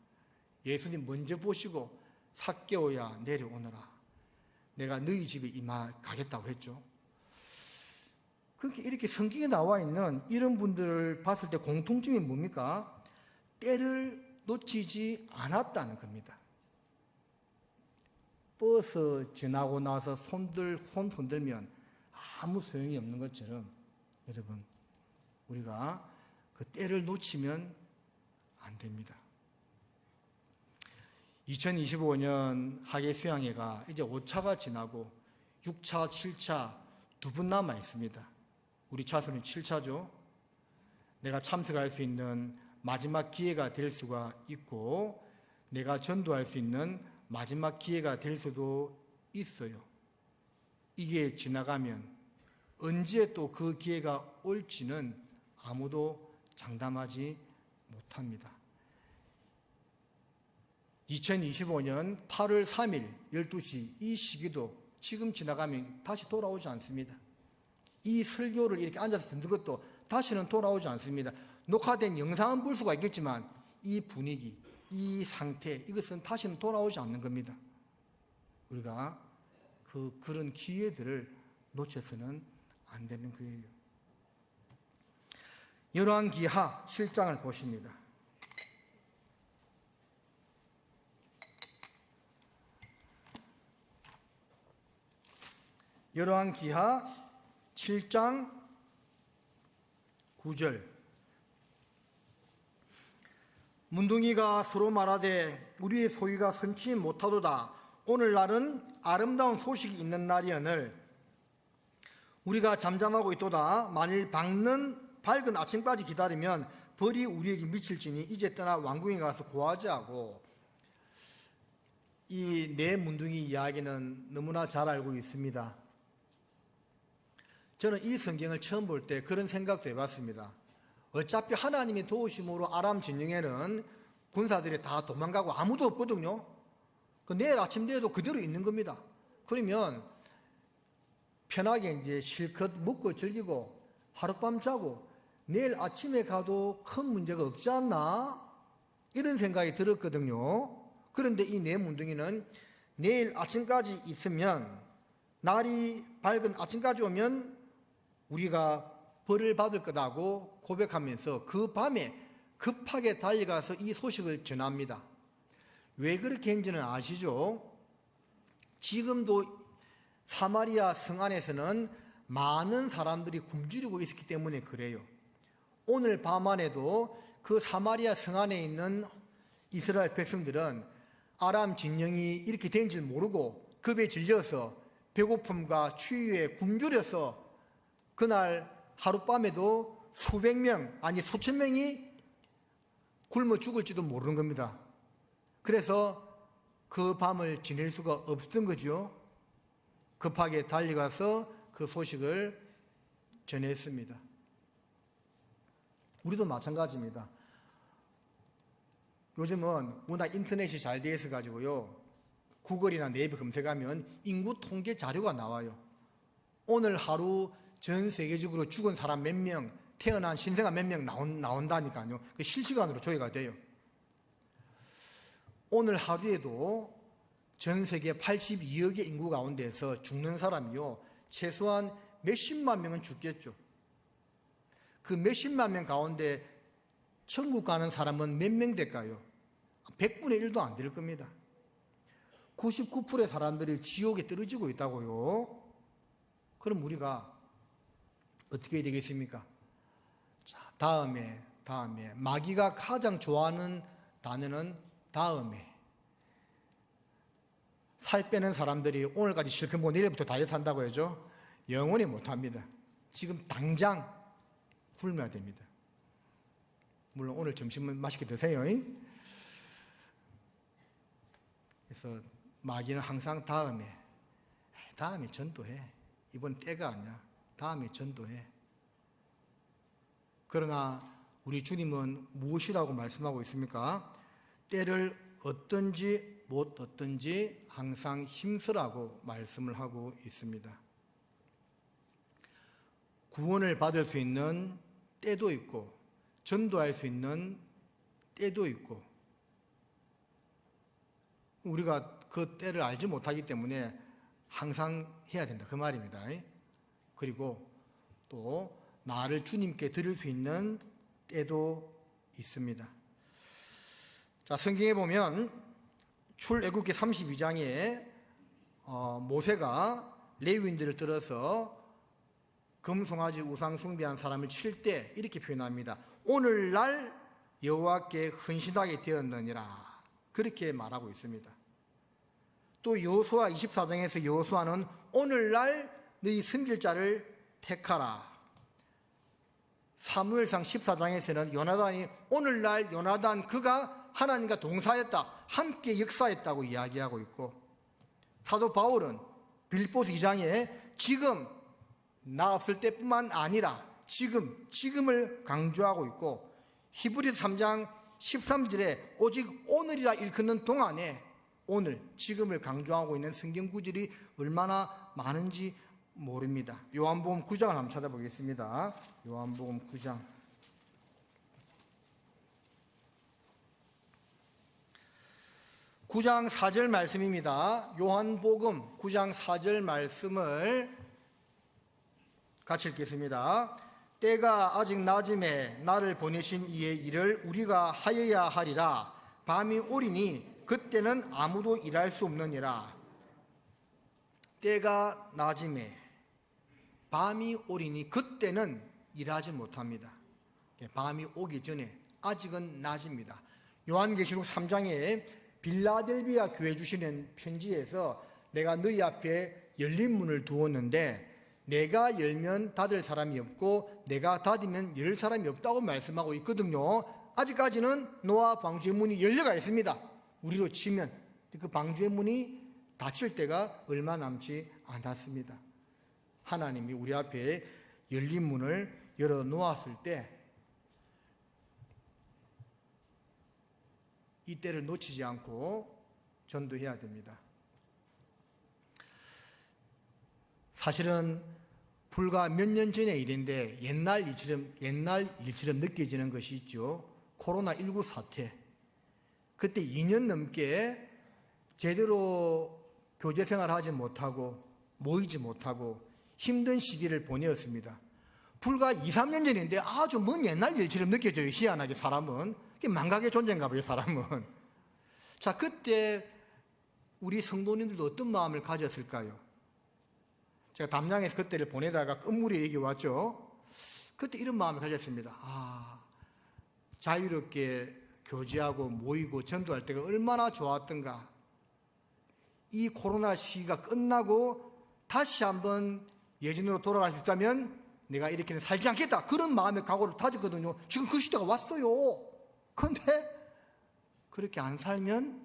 예수님 먼저 보시고 삭개오야 내려오너라. 내가 너희 집에 가겠다고 했죠. 그렇게 이렇게 성경에 나와 있는 이런 분들을 봤을 때 공통점이 뭡니까? 때를 놓치지 않았다는 겁니다. 버스 지나고 나서 손 흔들면 아무 소용이 없는 것처럼 여러분, 우리가 그 때를 놓치면 안 됩니다. 2025년 학예 수양회가 이제 5차가 지나고 6차, 7차 두 분 남아 있습니다. 우리 차수는 7차죠. 내가 참석할 수 있는 마지막 기회가 될 수가 있고 내가 전도할 수 있는 마지막 기회가 될 수도 있어요. 이게 지나가면 언제 또 그 기회가 올지는 아무도 장담하지 못합니다. 2025년 8월 3일 12시 이 시기도 지금 지나가면 다시 돌아오지 않습니다. 이 설교를 이렇게 앉아서 듣는 것도 다시는 돌아오지 않습니다. 녹화된 영상은 볼 수가 있겠지만 이 분위기, 이 상태, 이것은 다시는 돌아오지 않는 겁니다. 우리가 그런 기회들을 놓쳐서는 안 되는 거예요. 열왕기하 7장을 보십니다. 열왕기하 7장 9절. 문둥이가 서로 말하되 우리의 소유가 선치 못하도다. 오늘날은 아름다운 소식이 있는 날이오늘 우리가 잠잠하고 있도다. 만일 밝은 아침까지 기다리면 벌이 우리에게 미칠지니 이제 떠나 왕궁에 가서 고하자고. 이 네 문둥이 이야기는 너무나 잘 알고 있습니다. 저는 이 성경을 처음 볼 때 그런 생각도 해봤습니다. 어차피 하나님의 도우심으로 아람 진영에는 군사들이 다 도망가고 아무도 없거든요. 내일 아침 돼도 그대로 있는 겁니다. 그러면 편하게 이제 실컷 먹고 즐기고 하룻밤 자고 내일 아침에 가도 큰 문제가 없지 않나? 이런 생각이 들었거든요. 그런데 이 네 문둥이는 내일 아침까지 있으면, 날이 밝은 아침까지 오면 우리가 벌을 받을 거다고 고백하면서 그 밤에 급하게 달려가서 이 소식을 전합니다. 왜 그렇게 했는지는 아시죠? 지금도 사마리아 성 안에서는 많은 사람들이 굶주리고 있었기 때문에 그래요. 오늘 밤 안에도 그 사마리아 성 안에 있는 이스라엘 백성들은 아람 진영이 이렇게 된 줄 모르고 급에 질려서 배고픔과 추위에 굶주려서 그날 하룻밤에도 수백 명, 아니 수천 명이 굶어 죽을지도 모르는 겁니다. 그래서 그 밤을 지낼 수가 없었던 거죠. 급하게 달려가서 그 소식을 전했습니다. 우리도 마찬가지입니다. 요즘은 워낙 인터넷이 잘 되어 있어 가지고요, 구글이나 네이버 검색하면 인구 통계 자료가 나와요. 오늘 하루 전 세계적으로 죽은 사람 몇 명, 태어난 신생아 몇 명 나온다니까요. 그 실시간으로 조회가 돼요. 오늘 하루에도 전 세계 82억의 인구 가운데서 죽는 사람이요, 최소한 몇십만 명은 죽겠죠. 그 몇십만 명 가운데 천국 가는 사람은 몇 명 될까요? 100분의 1도 안 될 겁니다. 99%의 사람들이 지옥에 떨어지고 있다고요. 그럼 우리가 어떻게 해야 되겠습니까? 자, 다음에 마귀가 가장 좋아하는 단어는 다음에. 살 빼는 사람들이 오늘까지 실컷 뭐 내일부터 다이어트 한다고 하죠. 영원히 못합니다. 지금 당장 굶어야 됩니다. 물론 오늘 점심은 맛있게 드세요. 그래서 마귀는 항상 다음에 전도해. 이번 때가 아니야. 다음에 전도해. 그러나 우리 주님은 무엇이라고 말씀하고 있습니까? 때를 어떤지 못 어떤지 항상 힘쓰라고 말씀을 하고 있습니다. 구원을 받을 수 있는 때도 있고 전도할 수 있는 때도 있고, 우리가 그 때를 알지 못하기 때문에 항상 해야 된다 그 말입니다. 그리고 또 나를 주님께 드릴 수 있는 때도 있습니다. 자, 성경에 보면 출애굽기 32장에 모세가 레위인들을 들어서 금송아지 우상 숭배한 사람을 칠 때 이렇게 표현합니다. 오늘날 여호와께 헌신하게 되었느니라. 그렇게 말하고 있습니다. 또 여호수아 24장에서 여호수아는 오늘날 너희 섬길 자를 택하라. 사무엘상 14장에서는 요나단이 오늘날 요나단 그가 하나님과 동사했다, 함께 역사했다고 이야기하고 있고, 사도 바울은 빌립보서 2장에 지금 나 없을 때뿐만 아니라 지금을 강조하고 있고, 히브리서 3장 13절에 오직 오늘이라 일컫는 동안에 오늘, 지금을 강조하고 있는 성경 구절이 얼마나 많은지 모릅니다. 요한복음 9장을 한번 찾아보겠습니다. 요한복음 9장. (9장 4절) 말씀입니다. 요한복음 9장 4절 말씀을 같이 읽겠습니다. 때가 아직 낮음에 나를 보내신 이의 일을 우리가 하여야 하리라. 밤이 오리니 그때는 아무도 일할 수 없느니라. 때가 낮음에 밤이 오리니 그때는 일하지 못합니다. 밤이 오기 전에 아직은 낮입니다. 요한계시록 3장에 빌라델비아 교회 주시는 편지에서 내가 너희 앞에 열린 문을 두었는데 내가 열면 닫을 사람이 없고 내가 닫으면 열 사람이 없다고 말씀하고 있거든요. 아직까지는 노아 방주의 문이 열려가 있습니다. 우리로 치면 그 방주의 문이 닫힐 때가 얼마 남지 않았습니다. 하나님이 우리 앞에 열린 문을 열어놓았을 때 이 때를 놓치지 않고 전도해야 됩니다. 사실은 불과 몇 년 전의 일인데 옛날 일처럼 느껴지는 것이 있죠. 코로나19 사태. 그때 2년 넘게 제대로 교제 생활하지 못하고 모이지 못하고 힘든 시기를 보내었습니다. 불과 2, 3년 전인데 아주 먼 옛날 일처럼 느껴져요. 희한하게 사람은. 망각의 존재인가 봐요, 사람은. 자, 그때 우리 성도님들도 어떤 마음을 가졌을까요? 제가 담양에서 그때를 보내다가 끝물에 얘기 왔죠. 그때 이런 마음을 가졌습니다. 자유롭게 교제하고 모이고 전도할 때가 얼마나 좋았던가. 이 코로나 시기가 끝나고 다시 한번 예전으로 돌아갈 수 있다면 내가 이렇게는 살지 않겠다. 그런 마음의 각오를 다졌거든요. 지금 그 시대가 왔어요. 그런데 그렇게 안 살면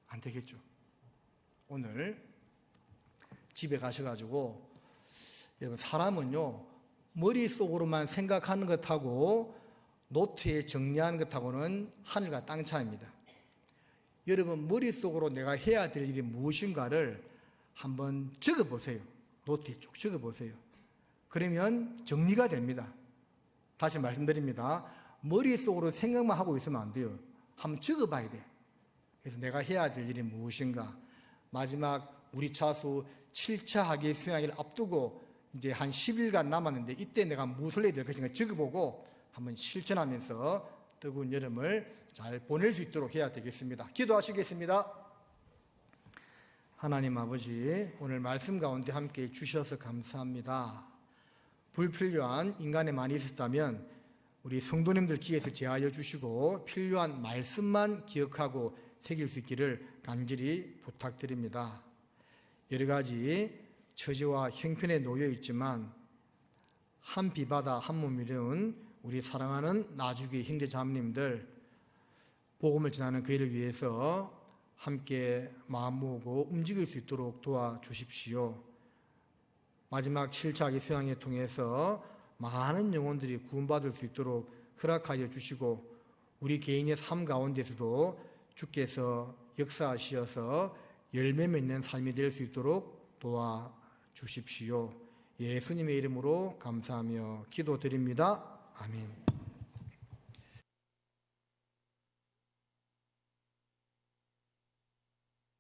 안 되겠죠. 오늘 집에 가셔가지고 여러분, 사람은요 머릿속으로만 생각하는 것하고 노트에 정리하는 것하고는 하늘과 땅 차이입니다. 여러분, 머릿속으로 내가 해야 될 일이 무엇인가를 한번 적어보세요. 노트에 쭉 적어보세요. 그러면 정리가 됩니다. 다시 말씀드립니다. 머릿속으로 생각만 하고 있으면 안 돼요. 한번 적어봐야 돼. 그래서 내가 해야 될 일이 무엇인가. 마지막 우리 차수 7차 학예 수양일을 앞두고 이제 한 10일간 남았는데 이때 내가 무엇을 해야 될 것인가 적어보고 한번 실천하면서 뜨거운 여름을 잘 보낼 수 있도록 해야 되겠습니다. 기도하시겠습니다. 하나님 아버지, 오늘 말씀 가운데 함께 주셔서 감사합니다. 불필요한 인간에 많이 있었다면 우리 성도님들 귀에서 제하여 주시고 필요한 말씀만 기억하고 새길 수 있기를 간절히 부탁드립니다. 여러 가지 처지와 형편에 놓여 있지만 한 비바다 한 몸이려운 우리 사랑하는 나주교회 형제자매님들 복음을 전하는 그 일을 위해서 함께 마음 모으고 움직일 수 있도록 도와주십시오. 마지막 7차 학예 수양회 통해서 많은 영혼들이 구원받을 수 있도록 허락하여 주시고 우리 개인의 삶 가운데서도 주께서 역사하시어서 열매 맺는 삶이 될 수 있도록 도와주십시오. 예수님의 이름으로 감사하며 기도드립니다. 아멘.